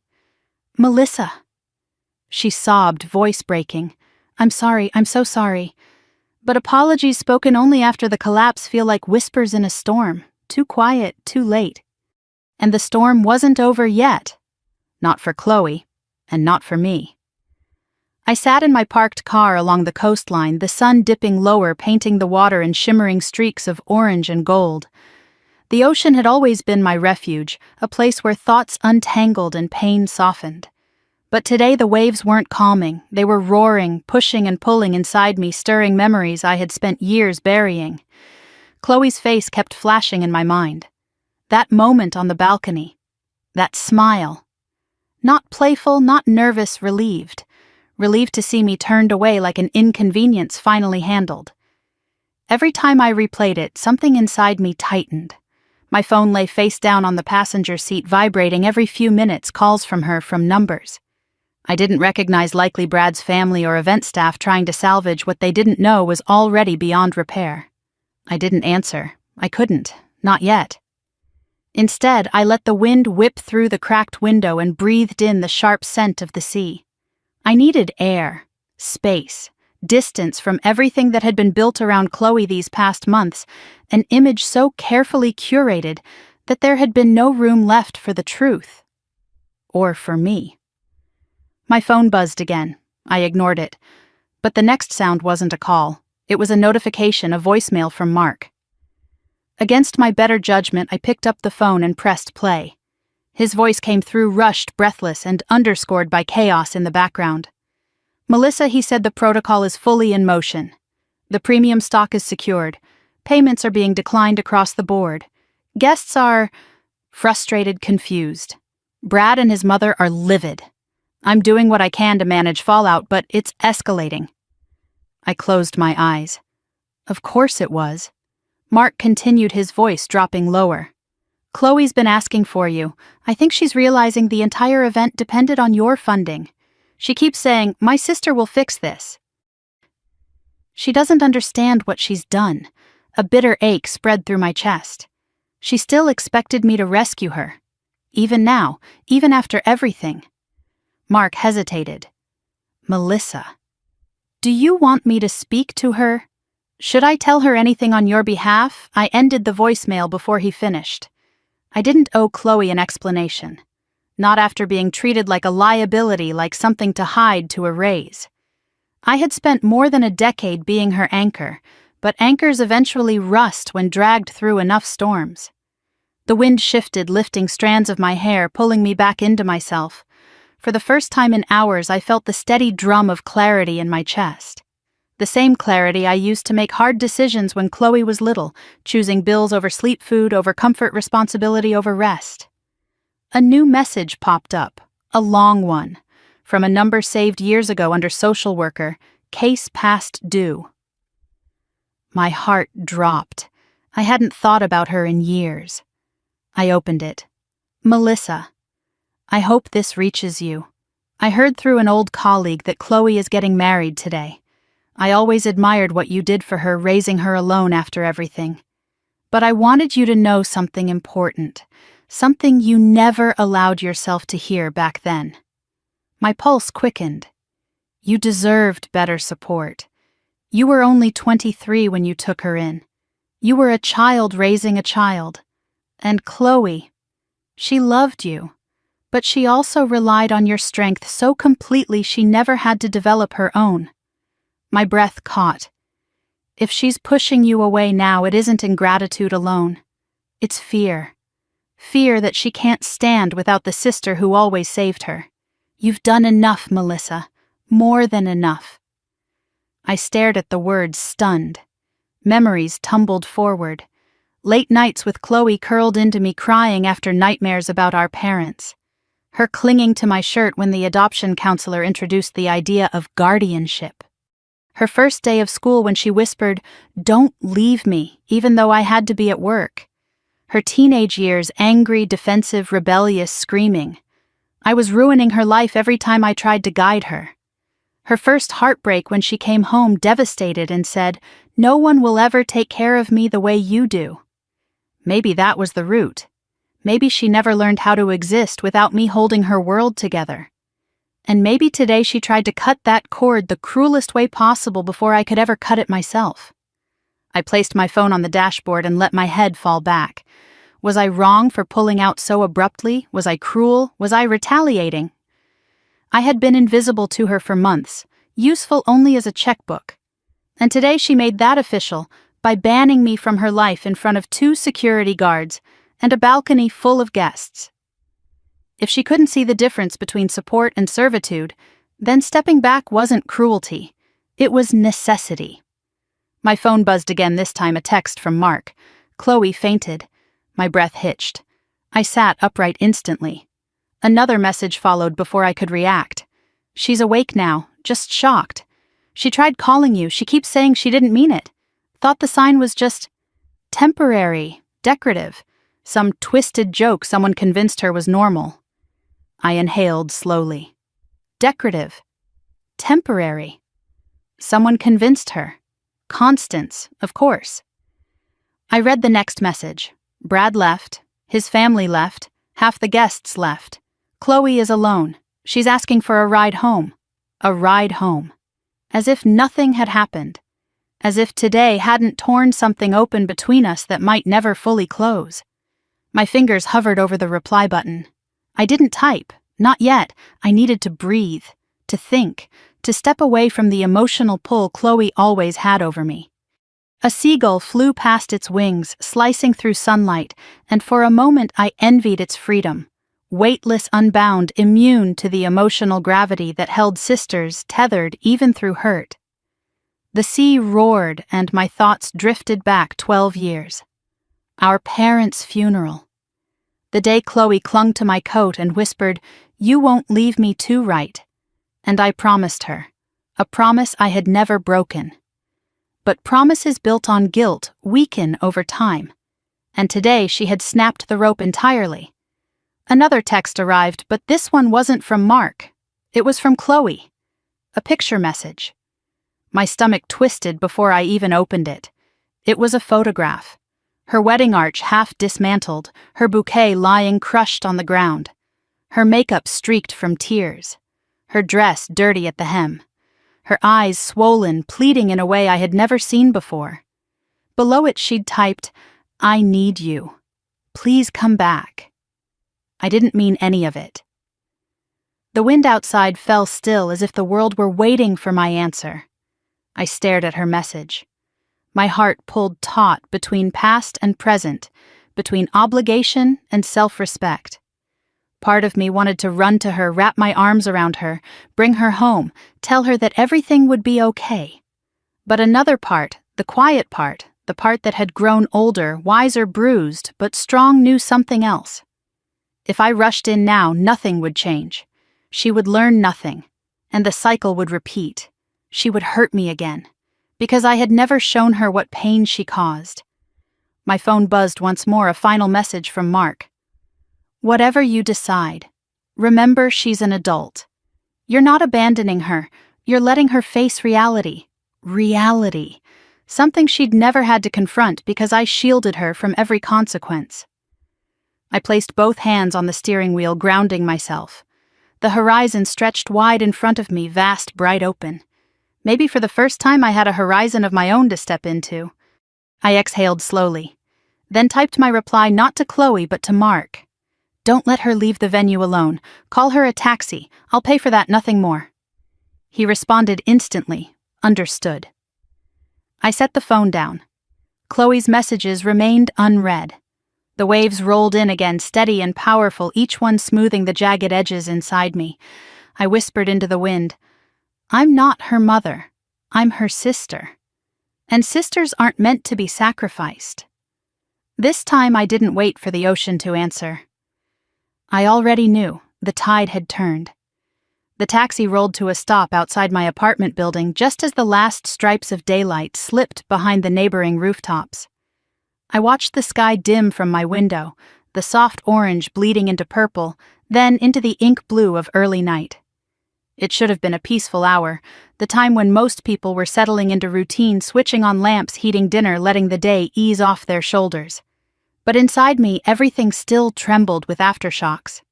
Speaker 1: "Melissa." She sobbed, voice breaking. "I'm sorry, I'm so sorry. But apologies spoken only after the collapse feel like whispers in a storm. Too quiet, too late." And the storm wasn't over yet. Not for Chloe, and not for me. I sat in my parked car along the coastline, the sun dipping lower, painting the water in shimmering streaks of orange and gold. The ocean had always been my refuge, a place where thoughts untangled and pain softened. But today the waves weren't calming. They were roaring, pushing and pulling inside me, stirring memories I had spent years burying. Chloe's face kept flashing in my mind. That moment on the balcony. That smile. Not playful, not nervous, relieved. Relieved to see me turned away like an inconvenience finally handled. Every time I replayed it, something inside me tightened. My phone lay face down on the passenger seat, vibrating every few minutes, calls from her from numbers. I didn't recognize likely Brad's family or event staff trying to salvage what they didn't know was already beyond repair. I didn't answer. I couldn't. Not yet. Instead, I let the wind whip through the cracked window and breathed in the sharp scent of the sea. I needed air, space, distance from everything that had been built around Chloe these past months, an image so carefully curated that there had been no room left for the truth. Or for me. My phone buzzed again. I ignored it. But the next sound wasn't a call. It was a notification, a voicemail from Mark. Against my better judgment, I picked up the phone and pressed play. His voice came through rushed, breathless, and underscored by chaos in the background. "Melissa," he said, "the protocol is fully in motion. The premium stock is secured. Payments are being declined across the board. Guests are frustrated, confused. Brad and his mother are livid. I'm doing what I can to manage fallout, but it's escalating. I closed my eyes. Of course it was. Mark continued, his voice dropping lower. Chloe's been asking for you. I think she's realizing the entire event depended on your funding. She keeps saying, my sister will fix this. She doesn't understand what she's done. A bitter ache spread through my chest. She still expected me to rescue her. Even now, even after everything. Mark hesitated. Melissa. Do you want me to speak to her? Should I tell her anything on your behalf? I ended the voicemail before he finished. I didn't owe Chloe an explanation. Not after being treated like a liability, like something to hide, to erase. I had spent more than a decade being her anchor, but anchors eventually rust when dragged through enough storms. The wind shifted, lifting strands of my hair, pulling me back into myself. For the first time in hours, I felt the steady drum of clarity in my chest. The same clarity I used to make hard decisions when Chloe was little, choosing bills over sleep, food over comfort, responsibility over rest. A new message popped up, a long one, from a number saved years ago under social worker, case past due. My heart dropped. I hadn't thought about her in years. I opened it. Melissa. I hope this reaches you. I heard through an old colleague that Chloe is getting married today. I always admired what you did for her, raising her alone after everything. But I wanted you to know something important, something you never allowed yourself to hear back then. My pulse quickened. You deserved better support. You were only 23 when you took her in. You were a child raising a child. And Chloe, she loved you. But she also relied on your strength so completely she never had to develop her own. My breath caught. If she's pushing you away now, it isn't ingratitude alone. It's fear. Fear that she can't stand without the sister who always saved her. You've done enough, Melissa. More than enough. I stared at the words, stunned. Memories tumbled forward. Late nights with Chloe curled into me, crying after nightmares about our parents. Her clinging to my shirt when the adoption counselor introduced the idea of guardianship. Her first day of school when she whispered, "Don't leave me," even though I had to be at work. Her teenage years, angry, defensive, rebellious, screaming. I was ruining her life every time I tried to guide her. Her first heartbreak when she came home devastated and said, "No one will ever take care of me the way you do." Maybe that was the root. Maybe she never learned how to exist without me holding her world together. And maybe today she tried to cut that cord the cruelest way possible before I could ever cut it myself. I placed my phone on the dashboard and let my head fall back. Was I wrong for pulling out so abruptly? Was I cruel? Was I retaliating? I had been invisible to her for months, useful only as a checkbook. And today she made that official by banning me from her life in front of 2 security guards and a balcony full of guests. If she couldn't see the difference between support and servitude, then stepping back wasn't cruelty. It was necessity. My phone buzzed again, this time a text from Mark. Chloe fainted. My breath hitched. I sat upright instantly. Another message followed before I could react. She's awake now, just shocked. She tried calling you. She keeps saying she didn't mean it. Thought the sign was just temporary, decorative. Some twisted joke someone convinced her was normal. I inhaled slowly. Decorative. Temporary. Someone convinced her. Constance, of course. I read the next message. Brad left. His family left. Half the guests left. Chloe is alone. She's asking for a ride home. A ride home. As if nothing had happened. As if today hadn't torn something open between us that might never fully close. My fingers hovered over the reply button. I didn't type. Not yet. I needed to breathe, to think, to step away from the emotional pull Chloe always had over me. A seagull flew past its wings, slicing through sunlight, and for a moment I envied its freedom. Weightless, unbound, immune to the emotional gravity that held sisters tethered even through hurt. The sea roared and my thoughts drifted back 12 years. Our parents' funeral. The day Chloe clung to my coat and whispered, "You won't leave me too, right?" And I promised her, a promise I had never broken. But promises built on guilt weaken over time, and today she had snapped the rope entirely. Another text arrived, but this one wasn't from Mark. It was from Chloe. A picture message. My stomach twisted before I even opened it. It was a photograph. Her wedding arch half dismantled, her bouquet lying crushed on the ground. Her makeup streaked from tears. Her dress dirty at the hem. Her eyes swollen, pleading in a way I had never seen before. Below it she'd typed, "I need you. Please come back." I didn't mean any of it. The wind outside fell still as if the world were waiting for my answer. I stared at her message. My heart pulled taut between past and present, between obligation and self-respect. Part of me wanted to run to her, wrap my arms around her, bring her home, tell her that everything would be okay. But another part, the quiet part, the part that had grown older, wiser, bruised, but strong, knew something else. If I rushed in now, nothing would change. She would learn nothing, and the cycle would repeat. She would hurt me again, because I had never shown her what pain she caused. My phone buzzed once more, a final message from Mark. "Whatever you decide, remember she's an adult. You're not abandoning her, you're letting her face reality. Reality. Something she'd never had to confront because I shielded her from every consequence." I placed both hands on the steering wheel, grounding myself. The horizon stretched wide in front of me, vast, bright open. Maybe for the first time I had a horizon of my own to step into. I exhaled slowly, then typed my reply not to Chloe but to Mark. "Don't let her leave the venue alone. Call her a taxi. I'll pay for that, nothing more." He responded instantly, understood. I set the phone down. Chloe's messages remained unread. The waves rolled in again, steady and powerful, each one smoothing the jagged edges inside me. I whispered into the wind, "I'm not her mother. I'm her sister. And sisters aren't meant to be sacrificed." This time I didn't wait for the ocean to answer. I already knew. The tide had turned. The taxi rolled to a stop outside my apartment building just as the last stripes of daylight slipped behind the neighboring rooftops. I watched the sky dim from my window, the soft orange bleeding into purple, then into the ink blue of early night. It should have been a peaceful hour, the time when most people were settling into routine, switching on lamps, heating dinner, letting the day ease off their shoulders. But inside me, everything still trembled with aftershocks.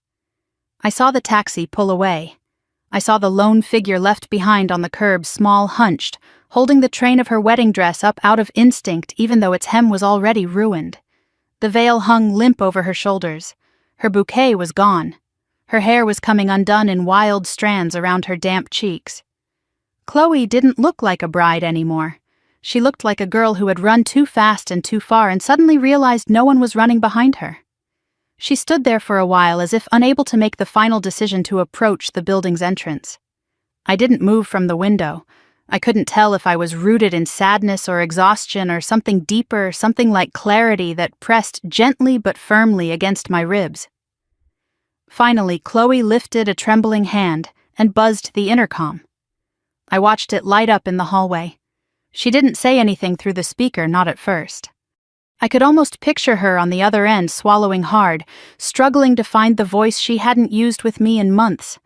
Speaker 1: I saw the taxi pull away. I saw the lone figure left behind on the curb, small, hunched, holding the train of her wedding dress up out of instinct even though its hem was already ruined. The veil hung limp over her shoulders. Her bouquet was gone. Her hair was coming undone in wild strands around her damp cheeks. Chloe didn't look like a bride anymore. She looked like a girl who had run too fast and too far and suddenly realized no one was running behind her. She stood there for a while as if unable to make the final decision to approach the building's entrance. I didn't move from the window. I couldn't tell if I was rooted in sadness or exhaustion or something deeper, something like clarity that pressed gently but firmly against my ribs. Finally, Chloe lifted a trembling hand and buzzed the intercom. I watched it light up in the hallway. She didn't say anything through the speaker, not at first. I could almost picture her on the other end, swallowing hard, struggling to find the voice she hadn't used with me in months.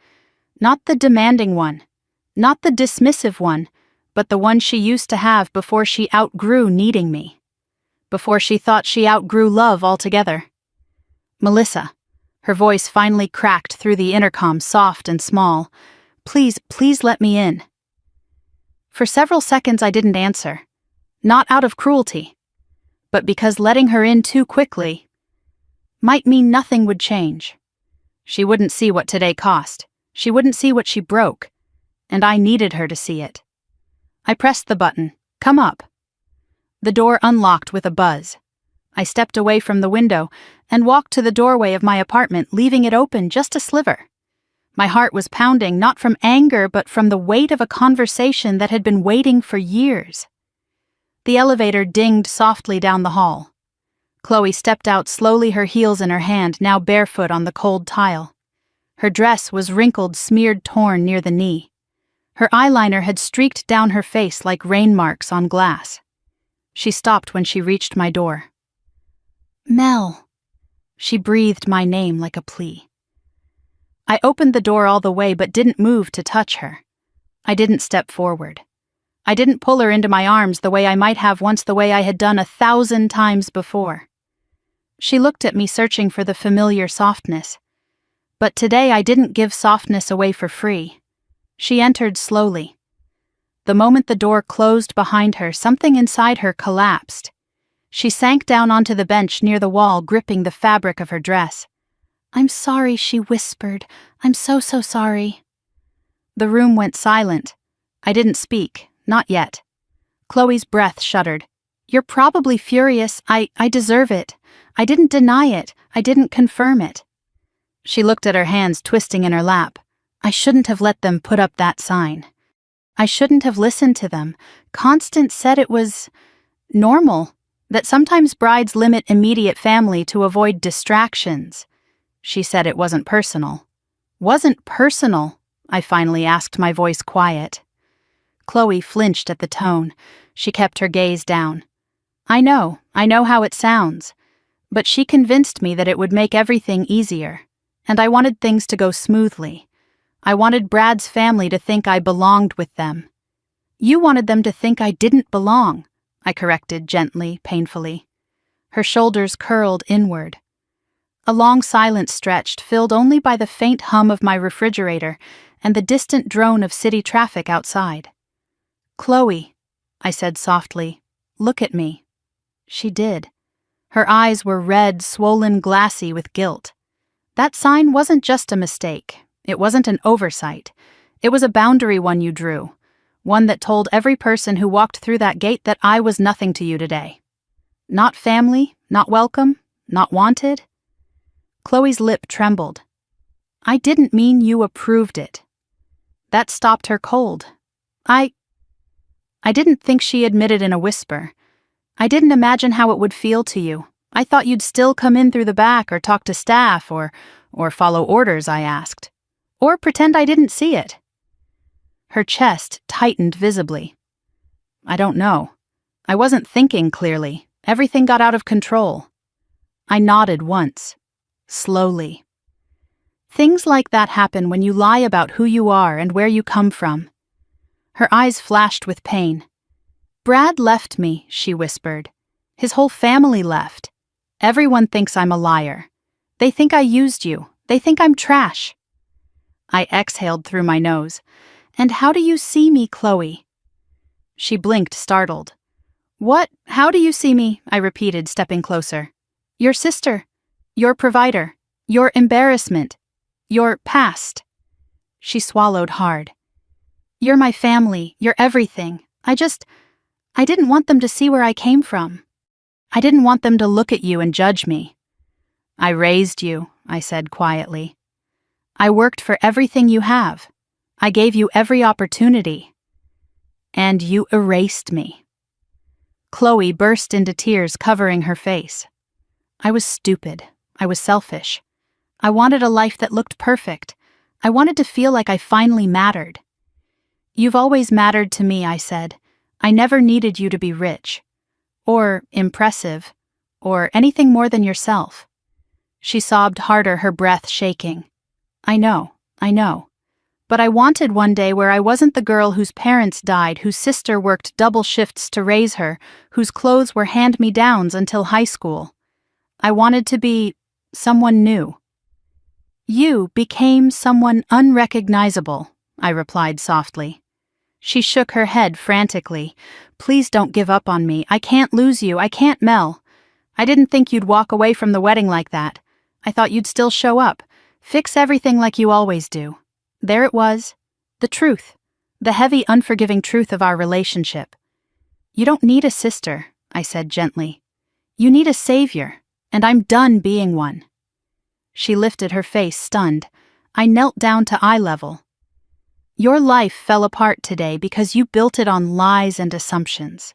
Speaker 1: Not the demanding one, not the dismissive one, but the one she used to have before she outgrew needing me. Before she thought she outgrew love altogether. "Melissa." Her voice finally cracked through the intercom, soft and small. Please let me in." For several seconds I didn't answer. Not out of cruelty, but because letting her in too quickly might mean nothing would change. She wouldn't see what today cost. She wouldn't see what she broke. And I needed her to see it. I pressed the button. "Come up." The door unlocked with a buzz. I stepped away from the window and walked to the doorway of my apartment, leaving it open just a sliver. My heart was pounding, not from anger, but from the weight of a conversation that had been waiting for years. The elevator dinged softly down the hall. Chloe stepped out slowly, her heels in her hand, now barefoot on the cold tile. Her dress was wrinkled, smeared, torn near the knee. Her eyeliner had streaked down her face like rain marks on glass. She stopped when she reached my door. "Mel." She breathed my name like a plea. I opened the door all the way but didn't move to touch her. I didn't step forward. I didn't pull her into my arms the way I might have once, the way I had done 1,000 times before. She looked at me, searching for the familiar softness. But today I didn't give softness away for free. She entered slowly. The moment the door closed behind her, something inside her collapsed. She sank down onto the bench near the wall, gripping the fabric of her dress. "I'm sorry," she whispered. "I'm so sorry." The room went silent. I didn't speak, not yet. Chloe's breath shuddered. "You're probably furious. I deserve it. I didn't deny it. I didn't confirm it." She looked at her hands twisting in her lap. "I shouldn't have let them put up that sign. I shouldn't have listened to them. Constance said it was normal, that sometimes brides limit immediate family to avoid distractions. She said it wasn't personal." "Wasn't personal?" I finally asked, my voice quiet. Chloe flinched at the tone. She kept her gaze down. I know how it sounds. But she convinced me that it would make everything easier. And I wanted things to go smoothly. I wanted Brad's family to think I belonged with them. "You wanted them to think I didn't belong," I corrected gently, painfully. Her shoulders curled inward. A long silence stretched, filled only by the faint hum of my refrigerator and the distant drone of city traffic outside. "Chloe," I said softly, "look at me." She did. Her eyes were red, swollen, glassy with guilt. That sign wasn't just a mistake. It wasn't an oversight. It was a boundary one you drew. One that told every person who walked through that gate that I was nothing to you today. Not family, not welcome, not wanted. Chloe's lip trembled. "I didn't mean you approved it." That stopped her cold. I didn't think," she admitted in a whisper. "I didn't imagine how it would feel to you. I thought you'd still come in through the back or talk to staff or follow orders," I asked. "Or pretend I didn't see it." Her chest tightened visibly. "I don't know. I wasn't thinking clearly. Everything got out of control." I nodded once. Slowly. "Things like that happen when you lie about who you are and where you come from." Her eyes flashed with pain. "Brad left me," she whispered. "His whole family left. Everyone thinks I'm a liar. They think I used you. They think I'm trash." I exhaled through my nose. "And how do you see me, Chloe?" She blinked, startled. "What? How do you see me?" I repeated, stepping closer. "Your sister. Your provider. Your embarrassment. Your past." She swallowed hard. "You're my family. You're everything. I didn't want them to see where I came from. I didn't want them to look at you and judge me." "I raised you," I said quietly. "I worked for everything you have. I gave you every opportunity. And you erased me." Chloe burst into tears, covering her face. "I was stupid. I was selfish. I wanted a life that looked perfect. I wanted to feel like I finally mattered." "You've always mattered to me," I said. "I never needed you to be rich. Or impressive. Or anything more than yourself." She sobbed harder, her breath shaking. I know. But I wanted one day where I wasn't the girl whose parents died, whose sister worked double shifts to raise her, whose clothes were hand-me-downs until high school. I wanted to be someone new." "You became someone unrecognizable," I replied softly. She shook her head frantically. "Please don't give up on me. I can't lose you. I can't, Mel. I didn't think you'd walk away from the wedding like that. I thought you'd still show up, fix everything like you always do." There it was. The truth. The heavy, unforgiving truth of our relationship. "You don't need a sister," I said gently. "You need a savior, and I'm done being one." She lifted her face, stunned. I knelt down to eye level. Your life fell apart today because you built it on lies and assumptions.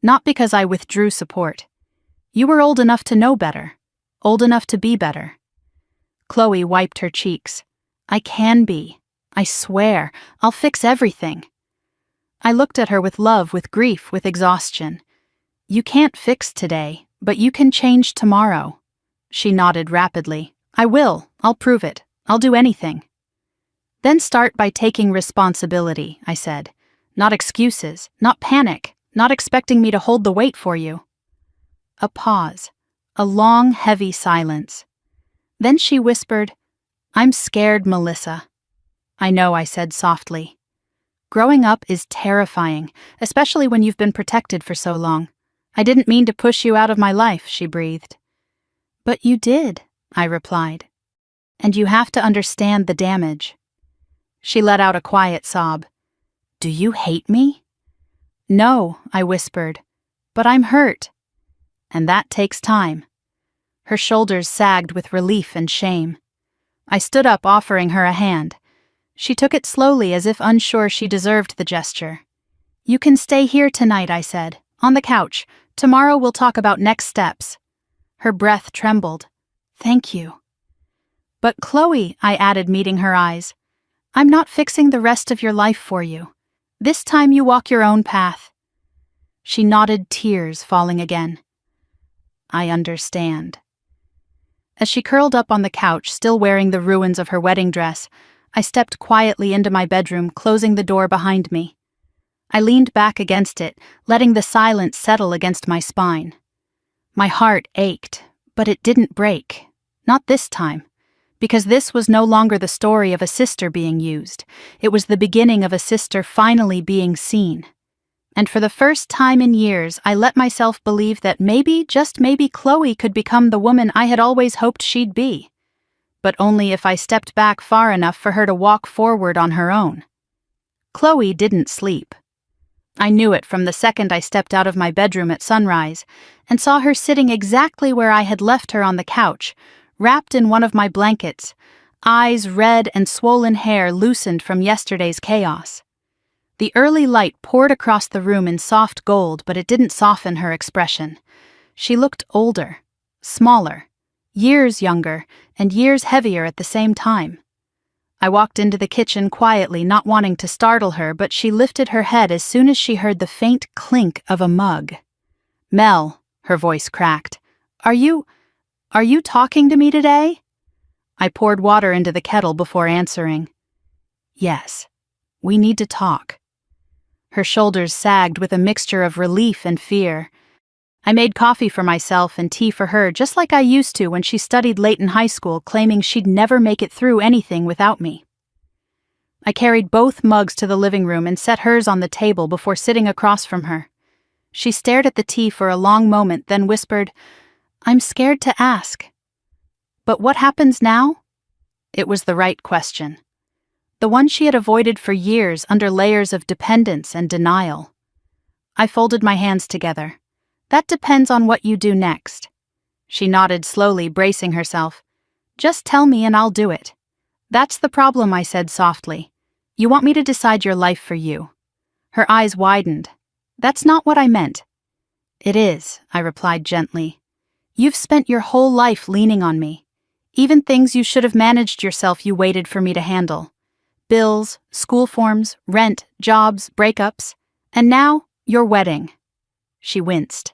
Speaker 1: Not because I withdrew support. You were old enough to know better. Old enough to be better. Chloe wiped her cheeks. I can be. I swear. I'll fix everything. I looked at her with love, with grief, with exhaustion. You can't fix today, but you can change tomorrow. She nodded rapidly. I will. I'll prove it. I'll do anything. Then start by taking responsibility, I said. Not excuses, not panic, not expecting me to hold the weight for you. A pause. A long, heavy silence. Then she whispered, I'm scared, Melissa. I know, I said softly. Growing up is terrifying, especially when you've been protected for so long. I didn't mean to push you out of my life, she breathed. But you did, I replied. And you have to understand the damage. She let out a quiet sob. Do you hate me? No, I whispered, but I'm hurt. And that takes time. Her shoulders sagged with relief and shame. I stood up, offering her a hand. She took it slowly, as if unsure she deserved the gesture. You can stay here tonight, I said, on the couch. Tomorrow we'll talk about next steps. Her breath trembled. Thank you. But Chloe, I added, meeting her eyes, I'm not fixing the rest of your life for you. This time you walk your own path. She nodded, tears falling again. I understand. As she curled up on the couch, still wearing the ruins of her wedding dress, I stepped quietly into my bedroom, closing the door behind me. I leaned back against it, letting the silence settle against my spine. My heart ached, but it didn't break. Not this time. Because this was no longer the story of a sister being used. It was the beginning of a sister finally being seen. And for the first time in years, I let myself believe that maybe, just maybe, Chloe could become the woman I had always hoped she'd be. But only if I stepped back far enough for her to walk forward on her own. Chloe didn't sleep. I knew it from the second I stepped out of my bedroom at sunrise and saw her sitting exactly where I had left her on the couch, wrapped in one of my blankets, eyes red and swollen hair loosened from yesterday's chaos. The early light poured across the room in soft gold, but it didn't soften her expression. She looked older, smaller, years younger, and years heavier at the same time. I walked into the kitchen quietly, not wanting to startle her, but she lifted her head as soon as she heard the faint clink of a mug. Mel, her voice cracked, Are you talking to me today? I poured water into the kettle before answering. Yes, we need to talk. Her shoulders sagged with a mixture of relief and fear. I made coffee for myself and tea for her, just like I used to when she studied late in high school, claiming she'd never make it through anything without me. I carried both mugs to the living room and set hers on the table before sitting across from her. She stared at the tea for a long moment, then whispered, I'm scared to ask. But what happens now? It was the right question. The one she had avoided for years under layers of dependence and denial. I folded my hands together. That depends on what you do next. She nodded slowly, bracing herself. Just tell me and I'll do it. That's the problem, I said softly. You want me to decide your life for you. Her eyes widened. That's not what I meant. It is, I replied gently. You've spent your whole life leaning on me. Even things you should have managed yourself, you waited for me to handle. Bills, school forms, rent, jobs, breakups, and now, your wedding. She winced.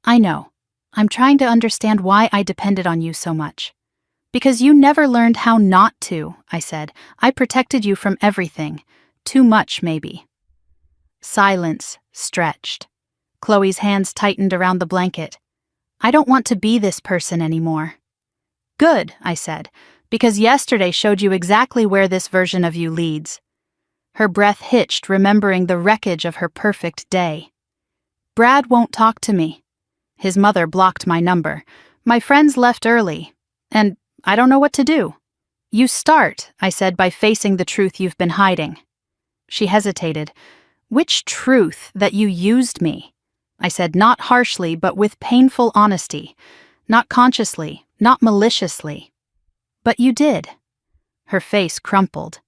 Speaker 1: I know. I'm trying to understand why I depended on you so much. Because you never learned how not to, I said. I protected you from everything. Too much, maybe. Silence stretched. Chloe's hands tightened around the blanket. I don't want to be this person anymore. Good, I said, because yesterday showed you exactly where this version of you leads. Her breath hitched, remembering the wreckage of her perfect day. Brad won't talk to me. His mother blocked my number. My friends left early. And I don't know what to do. You start, I said, by facing the truth you've been hiding. She hesitated. Which truth? That you used me? I said, not harshly, but with painful honesty. Not consciously, not maliciously. But you did. Her face crumpled.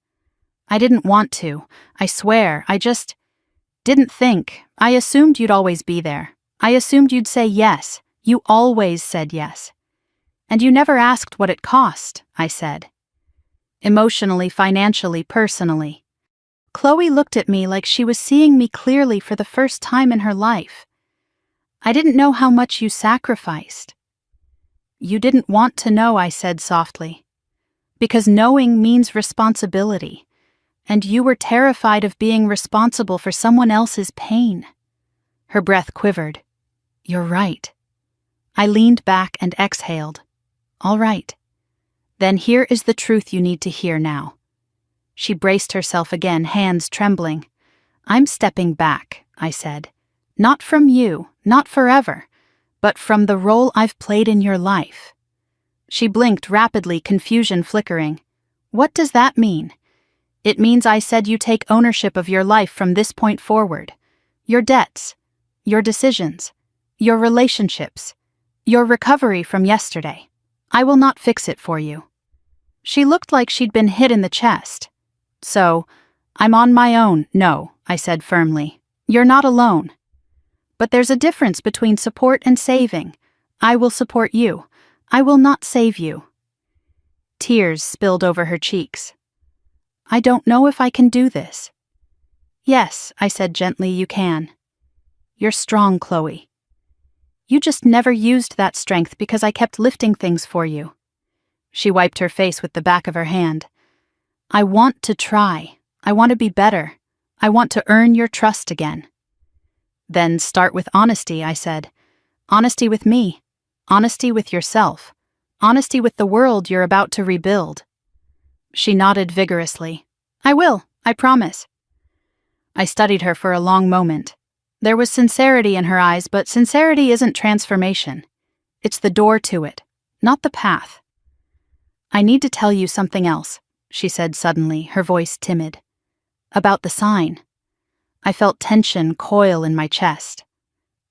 Speaker 1: I didn't want to. I swear, I just didn't think. I assumed you'd always be there. I assumed you'd say yes. You always said yes. And you never asked what it cost, I said. Emotionally, financially, personally. Chloe looked at me like she was seeing me clearly for the first time in her life. I didn't know how much you sacrificed. You didn't want to know, I said softly. Because knowing means responsibility. And you were terrified of being responsible for someone else's pain. Her breath quivered. You're right. I leaned back and exhaled. All right. Then here is the truth you need to hear now. She braced herself again, hands trembling. I'm stepping back, I said. Not from you, not forever, but from the role I've played in your life. She blinked rapidly, confusion flickering. What does that mean? It means I said you take ownership of your life from this point forward. Your debts, your decisions, your relationships, your recovery from yesterday. I will not fix it for you. She looked like she'd been hit in the chest. So, I'm on my own, no, I said firmly. You're not alone. But there's a difference between support and saving. I will support you. I will not save you. Tears spilled over her cheeks. I don't know if I can do this. Yes, I said gently, you can. You're strong, Chloe. You just never used that strength because I kept lifting things for you. She wiped her face with the back of her hand. I want to try. I want to be better. I want to earn your trust again. Then start with honesty, I said. Honesty with me. Honesty with yourself. Honesty with the world you're about to rebuild. She nodded vigorously. I will, I promise. I studied her for a long moment. There was sincerity in her eyes, but sincerity isn't transformation. It's the door to it, not the path. I need to tell you something else, she said suddenly, her voice timid. About the sign. I felt tension coil in my chest.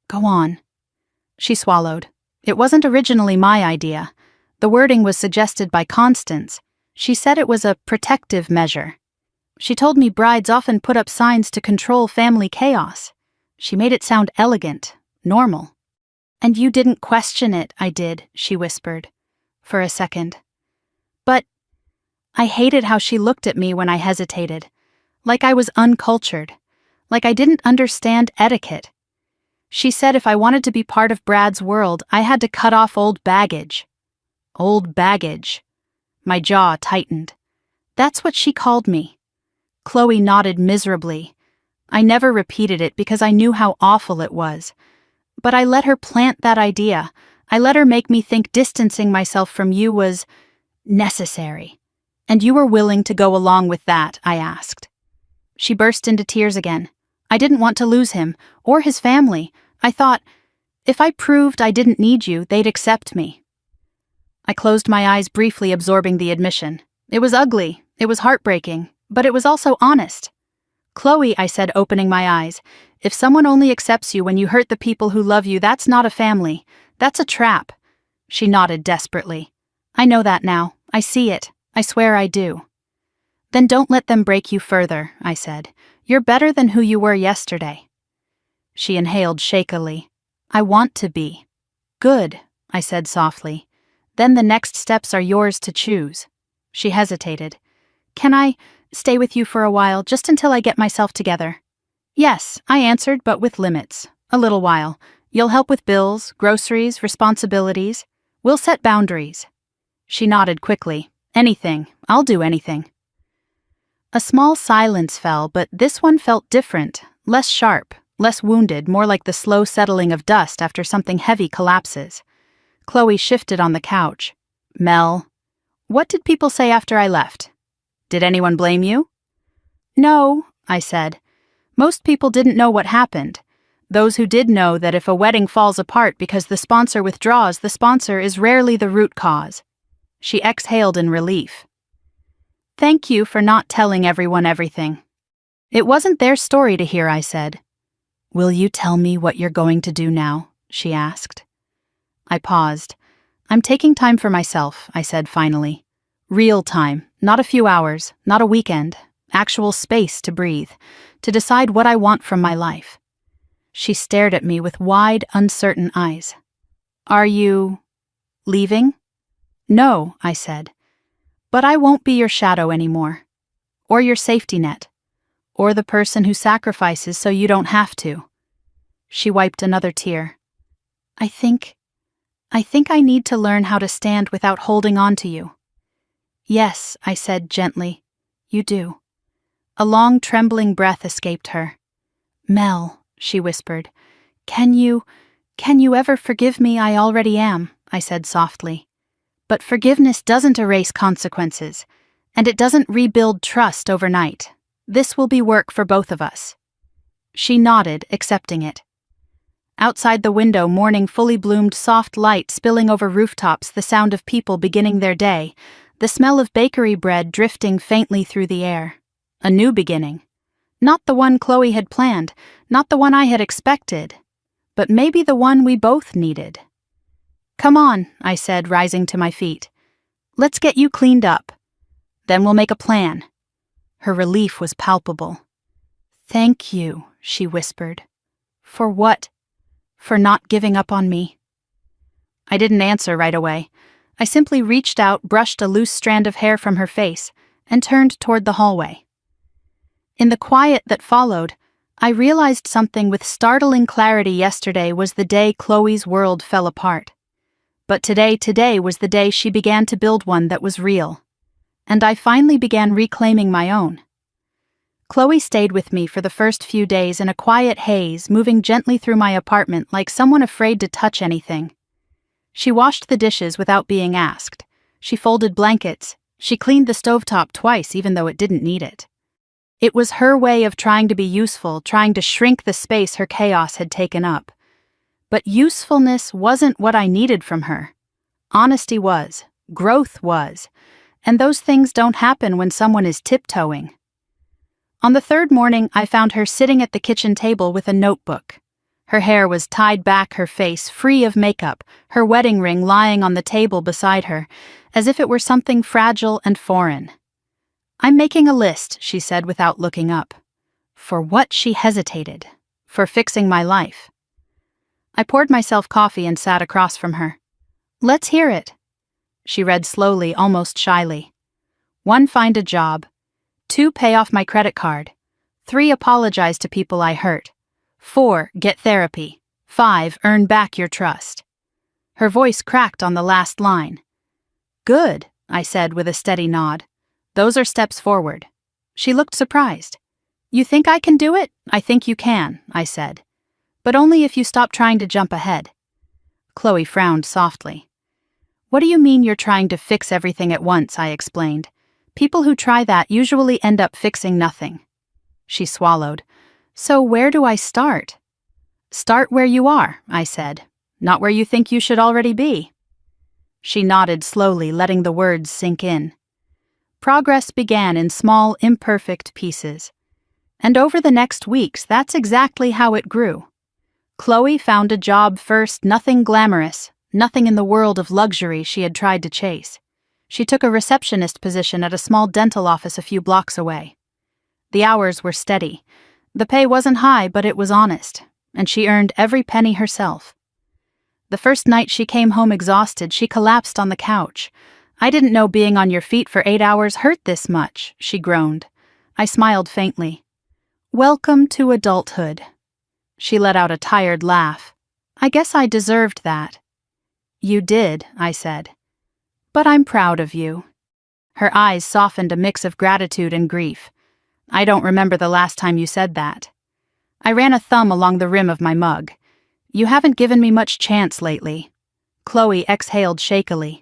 Speaker 1: Go on. She swallowed. It wasn't originally my idea. The wording was suggested by Constance. She said it was a protective measure. She told me brides often put up signs to control family chaos. She made it sound elegant, normal. And you didn't question it, I did, she whispered. For a second. But I hated how she looked at me when I hesitated. Like I was uncultured. Like I didn't understand etiquette. She said if I wanted to be part of Brad's world, I had to cut off old baggage. Old baggage. My jaw tightened. That's what she called me. Chloe nodded miserably. I never repeated it because I knew how awful it was. But I let her plant that idea. I let her make me think distancing myself from you was necessary. And you were willing to go along with that, I asked. She burst into tears again. I didn't want to lose him, or his family. I thought, if I proved I didn't need you, they'd accept me. I closed my eyes briefly, absorbing the admission. It was ugly, it was heartbreaking, but it was also honest. Chloe, I said, opening my eyes, if someone only accepts you when you hurt the people who love you, that's not a family. That's a trap. She nodded desperately. I know that now. I see it. I swear I do. Then don't let them break you further, I said. You're better than who you were yesterday. She inhaled shakily. I want to be. Good, I said softly. Then the next steps are yours to choose. She hesitated. Can I stay with you for a while, just until I get myself together? Yes, I answered, but with limits. A little while. You'll help with bills, groceries, responsibilities. We'll set boundaries. She nodded quickly. Anything. I'll do anything. A small silence fell, but this one felt different, less sharp, less wounded, more like the slow settling of dust after something heavy collapses. Chloe shifted on the couch. Mel, what did people say after I left? Did anyone blame you? No, I said. Most people didn't know what happened. Those who did know that if a wedding falls apart because the sponsor withdraws, the sponsor is rarely the root cause. She exhaled in relief. Thank you for not telling everyone everything. It wasn't their story to hear, I said. Will you tell me what you're going to do now? She asked. I paused. I'm taking time for myself, I said finally. Real time, not a few hours, not a weekend, actual space to breathe, to decide what I want from my life. She stared at me with wide, uncertain eyes. Are you leaving? No, I said. But I won't be your shadow anymore. Or your safety net. Or the person who sacrifices so you don't have to. She wiped another tear. I think I need to learn how to stand without holding on to you. Yes, I said gently. You do. A long, trembling breath escaped her. Mel, she whispered. Can you ever forgive me? I already am, I said softly. But forgiveness doesn't erase consequences, and it doesn't rebuild trust overnight. This will be work for both of us. She nodded, accepting it. Outside the window, morning fully bloomed, soft light spilling over rooftops, the sound of people beginning their day, the smell of bakery bread drifting faintly through the air. A new beginning. Not the one Chloe had planned, not the one I had expected, but maybe the one we both needed. Come on, I said, rising to my feet. Let's get you cleaned up. Then we'll make a plan. Her relief was palpable. Thank you, she whispered. For what? For not giving up on me? I didn't answer right away. I simply reached out, brushed a loose strand of hair from her face, and turned toward the hallway. In the quiet that followed, I realized something with startling clarity. Yesterday was the day Chloe's world fell apart. But today was the day she began to build one that was real. And I finally began reclaiming my own. Chloe stayed with me for the first few days in a quiet haze, moving gently through my apartment like someone afraid to touch anything. She washed the dishes without being asked. She folded blankets. She cleaned the stovetop twice, even though it didn't need it. It was her way of trying to be useful, trying to shrink the space her chaos had taken up. But usefulness wasn't what I needed from her. Honesty was. Growth was. And those things don't happen when someone is tiptoeing. On the third morning, I found her sitting at the kitchen table with a notebook. Her hair was tied back, her face free of makeup, her wedding ring lying on the table beside her, as if it were something fragile and foreign. I'm making a list, she said without looking up. For what? She hesitated. For fixing my life. I poured myself coffee and sat across from her. Let's hear it. She read slowly, almost shyly. 1. Find a job. 2. Pay off my credit card. 3. Apologize to people I hurt. 4. Get therapy. 5. Earn back your trust. Her voice cracked on the last line. Good, I said with a steady nod. Those are steps forward. She looked surprised. You think I can do it? I think you can, I said. But only if you stop trying to jump ahead. Chloe frowned softly. What do you mean you're trying to fix everything at once? I explained. People who try that usually end up fixing nothing. She swallowed. So where do I start? Start where you are, I said. Not where you think you should already be. She nodded slowly, letting the words sink in. Progress began in small, imperfect pieces. And over the next weeks, that's exactly how it grew. Chloe found a job first, nothing glamorous, nothing in the world of luxury she had tried to chase. She took a receptionist position at a small dental office a few blocks away. The hours were steady. The pay wasn't high, but it was honest, and she earned every penny herself. The first night she came home exhausted, she collapsed on the couch. I didn't know being on your feet for 8 hours hurt this much, she groaned. I smiled faintly. Welcome to adulthood. She let out a tired laugh. I guess I deserved that. You did, I said. But I'm proud of you. Her eyes softened a mix of gratitude and grief. I don't remember the last time you said that. I ran a thumb along the rim of my mug. You haven't given me much chance lately. Chloe exhaled shakily.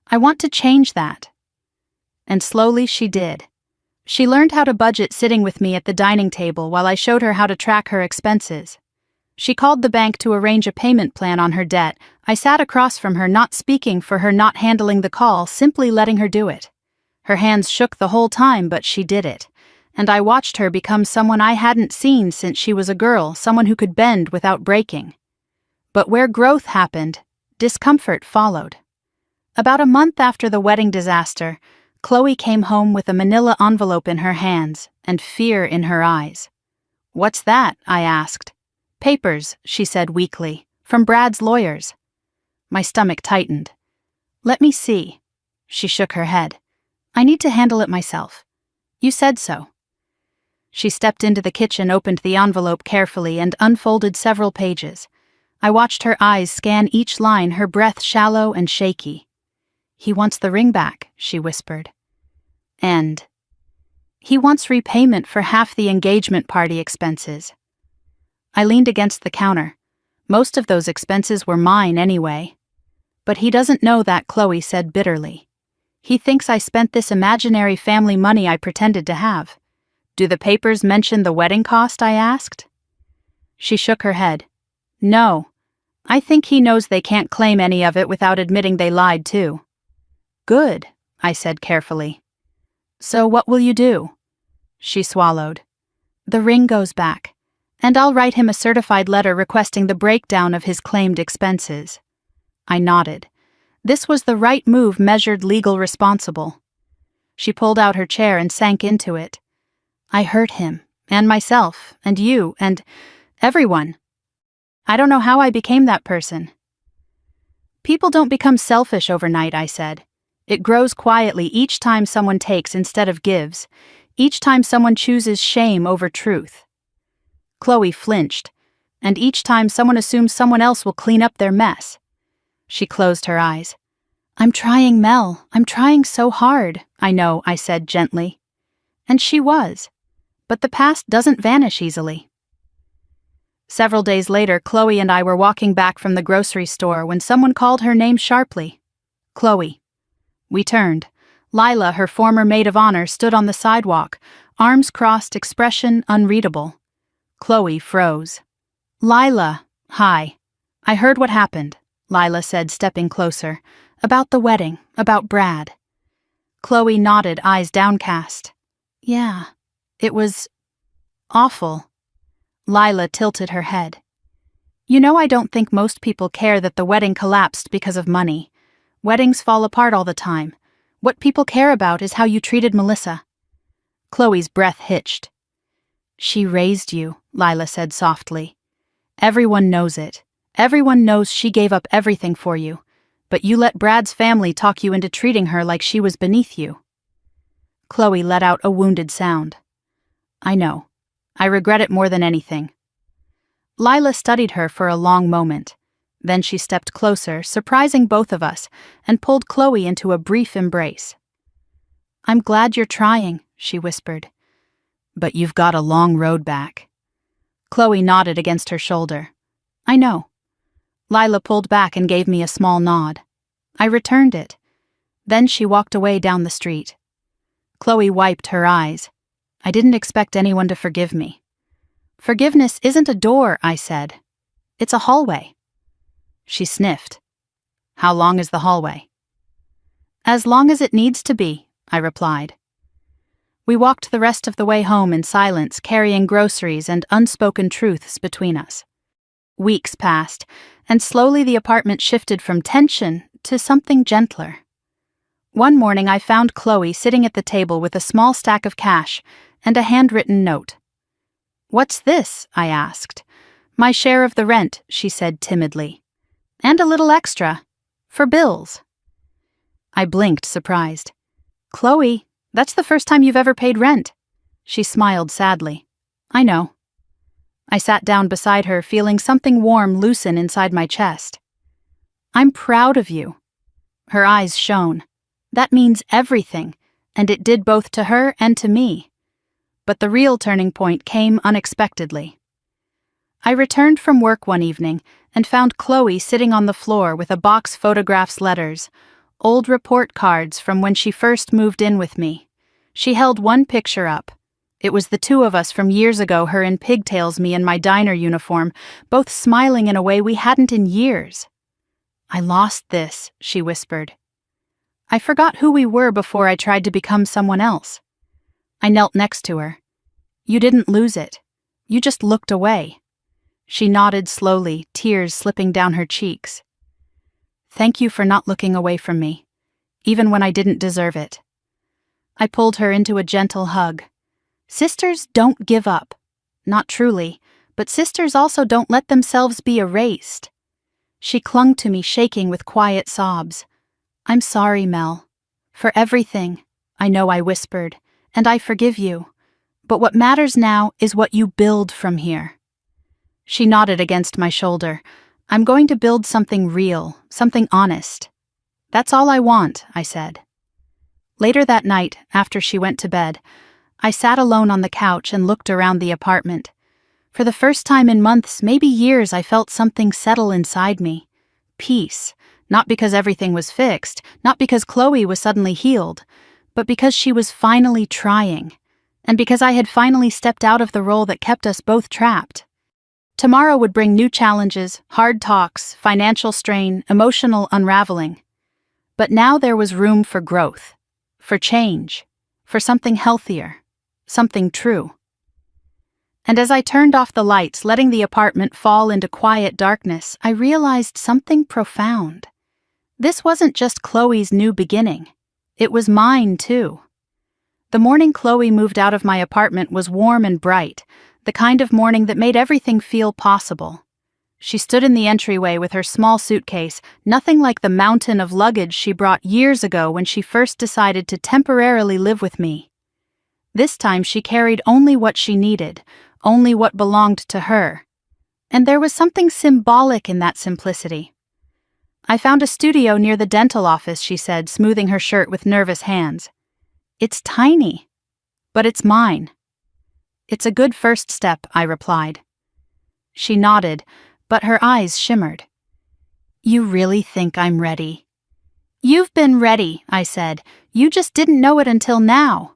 Speaker 1: I want to change that. And slowly she did. She learned how to budget sitting with me at the dining table while I showed her how to track her expenses. She called the bank to arrange a payment plan on her debt. I sat across from her, not speaking for her, not handling the call, simply letting her do it. Her hands shook the whole time, but she did it. And I watched her become someone I hadn't seen since she was a girl, someone who could bend without breaking. But where growth happened, discomfort followed. About a month after the wedding disaster, Chloe came home with a manila envelope in her hands and fear in her eyes. "What's that?" I asked. "Papers," she said weakly, "from Brad's lawyers." My stomach tightened. "Let me see." She shook her head. "I need to handle it myself. You said so." She stepped into the kitchen, opened the envelope carefully, and unfolded several pages. I watched her eyes scan each line, her breath shallow and shaky. "He wants the ring back," she whispered. "And he wants repayment for half the engagement party expenses." I leaned against the counter. Most of those expenses were mine anyway. "But he doesn't know that," Chloe said bitterly. "He thinks I spent this imaginary family money I pretended to have." "Do the papers mention the wedding cost?" I asked. She shook her head. "No. I think he knows they can't claim any of it without admitting they lied too." "Good," I said carefully. "So what will you do?" She swallowed. "The ring goes back, and I'll write him a certified letter requesting the breakdown of his claimed expenses." I nodded. This was the right move, measured, legal, responsible. She pulled out her chair and sank into it. "I hurt him, and myself, and you, and everyone. I don't know how I became that person." "People don't become selfish overnight," I said. "It grows quietly each time someone takes instead of gives, each time someone chooses shame over truth." Chloe flinched, "And each time someone assumes someone else will clean up their mess." She closed her eyes. "I'm trying, Mel. I'm trying so hard." "I know," I said gently. And she was. But the past doesn't vanish easily. Several days later, Chloe and I were walking back from the grocery store when someone called her name sharply. "Chloe." We turned. Lila, her former maid of honor, stood on the sidewalk, arms crossed, expression unreadable. Chloe froze. "Lila, hi. I heard what happened," Lila said, stepping closer. "About the wedding, about Brad." Chloe nodded, eyes downcast. "Yeah, it was awful." Lila tilted her head. "You know, I don't think most people care that the wedding collapsed because of money. Weddings fall apart all the time. What people care about is how you treated Melissa." Chloe's breath hitched. "She raised you," Lila said softly. "Everyone knows it. Everyone knows she gave up everything for you. But you let Brad's family talk you into treating her like she was beneath you." Chloe let out a wounded sound. "I know. I regret it more than anything." Lila studied her for a long moment. Then she stepped closer, surprising both of us, and pulled Chloe into a brief embrace. "I'm glad you're trying," she whispered. "But you've got a long road back." Chloe nodded against her shoulder. "I know." Lila pulled back and gave me a small nod. I returned it. Then she walked away down the street. Chloe wiped her eyes. I didn't expect anyone to forgive me. "Forgiveness isn't a door," I said. "It's a hallway." She sniffed. "How long is the hallway?" "As long as it needs to be," I replied. We walked the rest of the way home in silence, carrying groceries and unspoken truths between us. Weeks passed, and slowly the apartment shifted from tension to something gentler. One morning I found Chloe sitting at the table with a small stack of cash and a handwritten note. "What's this?" I asked. "My share of the rent," she said timidly. "And a little extra. For bills." I blinked, surprised. "Chloe, that's the first time you've ever paid rent." She smiled sadly. "I know." I sat down beside her, feeling something warm loosen inside my chest. "I'm proud of you." Her eyes shone. That means everything, and it did both to her and to me. But the real turning point came unexpectedly. I returned from work one evening and found Chloe sitting on the floor with a box photographs, letters, old report cards from when she first moved in with me. She held one picture up. It was the two of us from years ago, her in pigtails, me in my diner uniform, both smiling in a way we hadn't in years. "I lost this," she whispered. "I forgot who we were before I tried to become someone else." I knelt next to her. "You didn't lose it. You just looked away." She nodded slowly, tears slipping down her cheeks. "Thank you for not looking away from me, even when I didn't deserve it." I pulled her into a gentle hug. Sisters don't give up. Not truly, but sisters also don't let themselves be erased. She clung to me, shaking with quiet sobs. I'm sorry, Mel. For everything. I know, I whispered, and I forgive you. But what matters now is what you build from here. She nodded against my shoulder. I'm going to build something real, something honest. That's all I want, I said. Later that night, after she went to bed, I sat alone on the couch and looked around the apartment. For the first time in months, maybe years, I felt something settle inside me. Peace. Not because everything was fixed, not because Chloe was suddenly healed, but because she was finally trying, and because I had finally stepped out of the role that kept us both trapped. Tomorrow would bring new challenges, hard talks, financial strain, emotional unraveling. But now there was room for growth, for change, for something healthier, something true. And as I turned off the lights, letting the apartment fall into quiet darkness, I realized something profound. This wasn't just Chloe's new beginning. It was mine, too. The morning Chloe moved out of my apartment was warm and bright, the kind of morning that made everything feel possible. She stood in the entryway with her small suitcase, nothing like the mountain of luggage she brought years ago when she first decided to temporarily live with me. This time she carried only what she needed, only what belonged to her. And there was something symbolic in that simplicity. I found a studio near the dental office, she said, smoothing her shirt with nervous hands. It's tiny, but it's mine. It's a good first step, I replied. She nodded, but her eyes shimmered. You really think I'm ready? You've been ready, I said. You just didn't know it until now.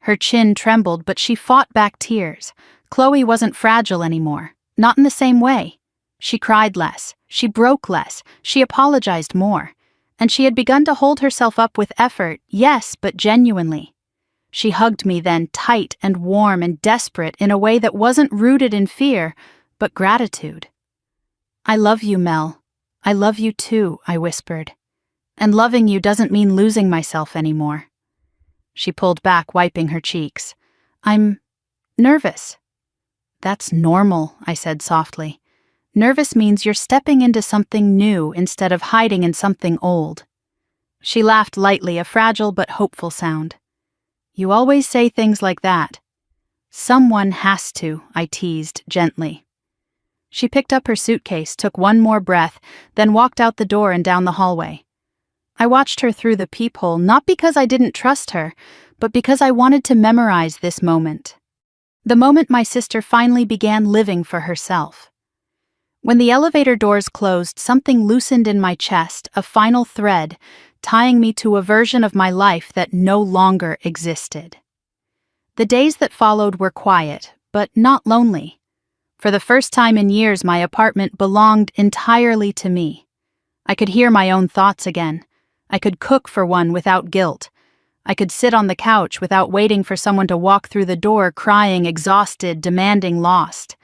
Speaker 1: Her chin trembled, but she fought back tears. Chloe wasn't fragile anymore, not in the same way. She cried less, she broke less, she apologized more, and she had begun to hold herself up with effort, yes, but genuinely. She hugged me then, tight and warm and desperate in a way that wasn't rooted in fear, but gratitude. I love you, Mel. I love you too, I whispered. And loving you doesn't mean losing myself anymore. She pulled back, wiping her cheeks. I'm nervous. That's normal, I said softly. Nervous means you're stepping into something new instead of hiding in something old. She laughed lightly, a fragile but hopeful sound. You always say things like that. Someone has to, I teased gently. She picked up her suitcase, took one more breath, then walked out the door and down the hallway. I watched her through the peephole, not because I didn't trust her, but because I wanted to memorize this moment. The moment my sister finally began living for herself. When the elevator doors closed, something loosened in my chest, a final thread, tying me to a version of my life that no longer existed. The days that followed were quiet, but not lonely. For the first time in years, my apartment belonged entirely to me. I could hear my own thoughts again. I could cook for one without guilt. I could sit on the couch without waiting for someone to walk through the door, crying, exhausted, demanding, lost.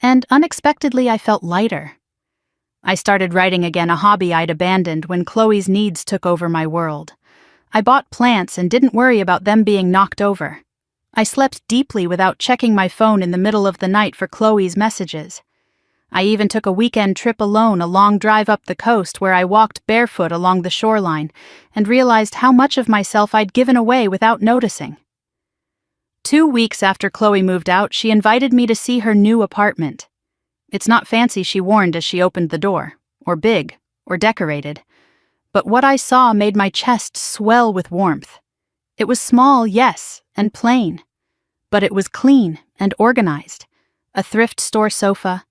Speaker 1: And unexpectedly, I felt lighter. I started writing again, a hobby I'd abandoned when Chloe's needs took over my world. I bought plants and didn't worry about them being knocked over. I slept deeply without checking my phone in the middle of the night for Chloe's messages. I even took a weekend trip alone, a long drive up the coast where I walked barefoot along the shoreline and realized how much of myself I'd given away without noticing. 2 weeks after Chloe moved out, she invited me to see her new apartment. It's not fancy, she warned as she opened the door, or big, or decorated. But what I saw made my chest swell with warmth. It was small, yes, and plain. But it was clean and organized. A thrift store sofa,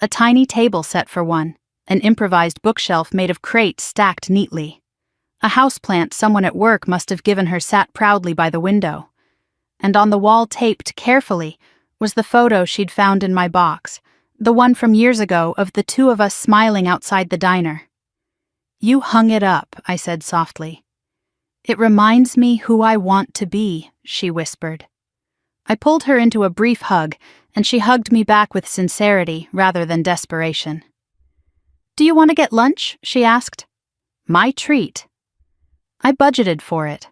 Speaker 1: a tiny table set for one, an improvised bookshelf made of crates stacked neatly. A houseplant someone at work must have given her sat proudly by the window. And on the wall, taped carefully, was the photo she'd found in my box, the one from years ago of the two of us smiling outside the diner. You hung it up, I said softly. It reminds me who I want to be, she whispered. I pulled her into a brief hug, and she hugged me back with sincerity rather than desperation. Do you want to get lunch? She asked. My treat. I budgeted for it.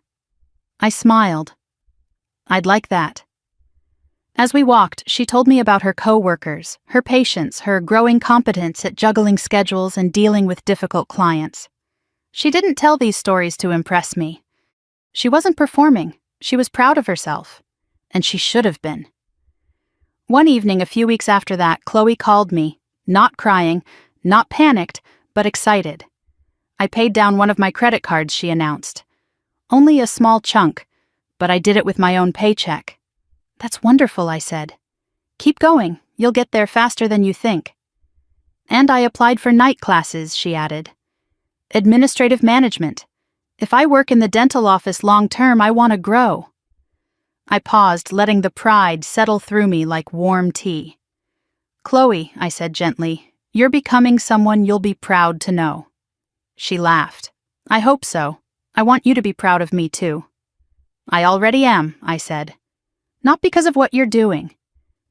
Speaker 1: I smiled. I'd like that. As we walked, she told me about her co-workers, her patience, her growing competence at juggling schedules and dealing with difficult clients. She didn't tell these stories to impress me. She wasn't performing. She was proud of herself. And she should have been. One evening, a few weeks after that, Chloe called me, not crying, not panicked, but excited. I paid down one of my credit cards, she announced. Only a small chunk, but I did it with my own paycheck. That's wonderful, I said. Keep going, you'll get there faster than you think. And I applied for night classes, she added. Administrative management. If I work in the dental office long term, I want to grow. I paused, letting the pride settle through me like warm tea. Chloe, I said gently, you're becoming someone you'll be proud to know. She laughed. I hope so. I want you to be proud of me too. I already am, I said. Not because of what you're doing,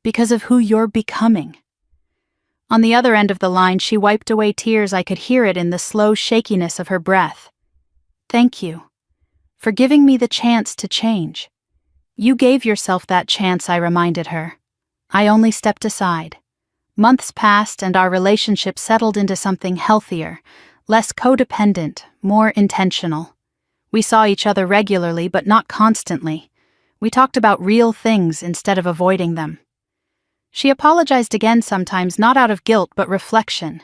Speaker 1: because of who you're becoming. On the other end of the line, she wiped away tears. I could hear it in the slow shakiness of her breath. Thank you for giving me the chance to change. You gave yourself that chance, I reminded her. I only stepped aside. Months passed and our relationship settled into something healthier, less codependent, more intentional. We saw each other regularly, but not constantly. We talked about real things instead of avoiding them. She apologized again sometimes, not out of guilt, but reflection.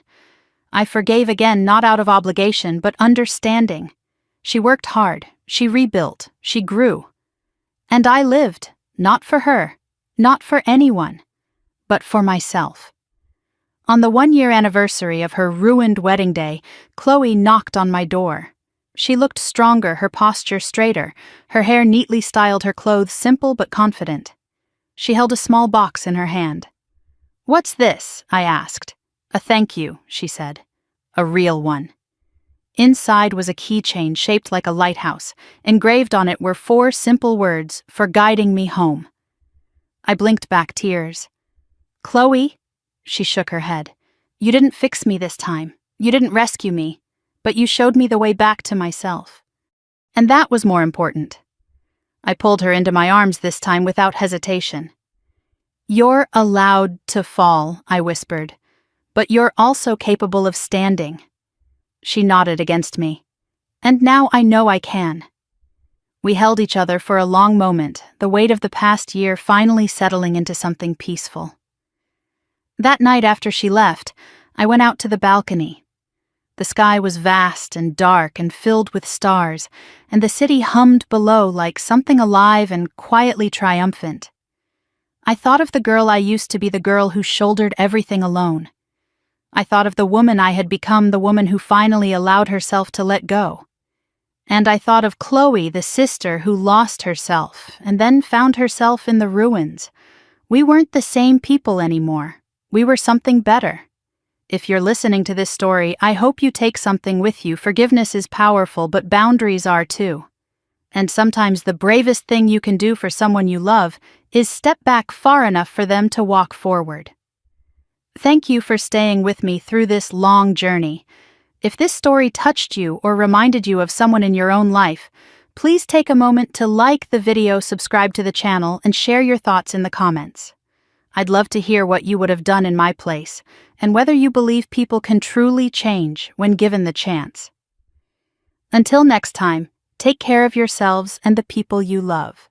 Speaker 1: I forgave again, not out of obligation, but understanding. She worked hard, she rebuilt, she grew. And I lived, not for her, not for anyone, but for myself. On the 1-year anniversary of her ruined wedding day, Chloe knocked on my door. She looked stronger, her posture straighter, her hair neatly styled, her clothes simple but confident. She held a small box in her hand. What's this? I asked. A thank you, she said. A real one. Inside was a keychain shaped like a lighthouse. Engraved on it were 4 simple words, for guiding me home. I blinked back tears. Chloe, she shook her head. You didn't fix me this time. You didn't rescue me. But you showed me the way back to myself. And that was more important. I pulled her into my arms this time without hesitation. You're allowed to fall, I whispered, but you're also capable of standing. She nodded against me. And now I know I can. We held each other for a long moment, the weight of the past year finally settling into something peaceful. That night after she left, I went out to the balcony. The sky was vast and dark and filled with stars, and the city hummed below like something alive and quietly triumphant. I thought of the girl I used to be, the girl who shouldered everything alone. I thought of the woman I had become, the woman who finally allowed herself to let go. And I thought of Chloe, the sister who lost herself and then found herself in the ruins. We weren't the same people anymore. We were something better. If you're listening to this story, I hope you take something with you. Forgiveness is powerful, but boundaries are too. And sometimes the bravest thing you can do for someone you love is step back far enough for them to walk forward. Thank you for staying with me through this long journey. If this story touched you or reminded you of someone in your own life, please take a moment to like the video, subscribe to the channel, and share your thoughts in the comments. I'd love to hear what you would have done in my place, and whether you believe people can truly change when given the chance. Until next time, take care of yourselves and the people you love.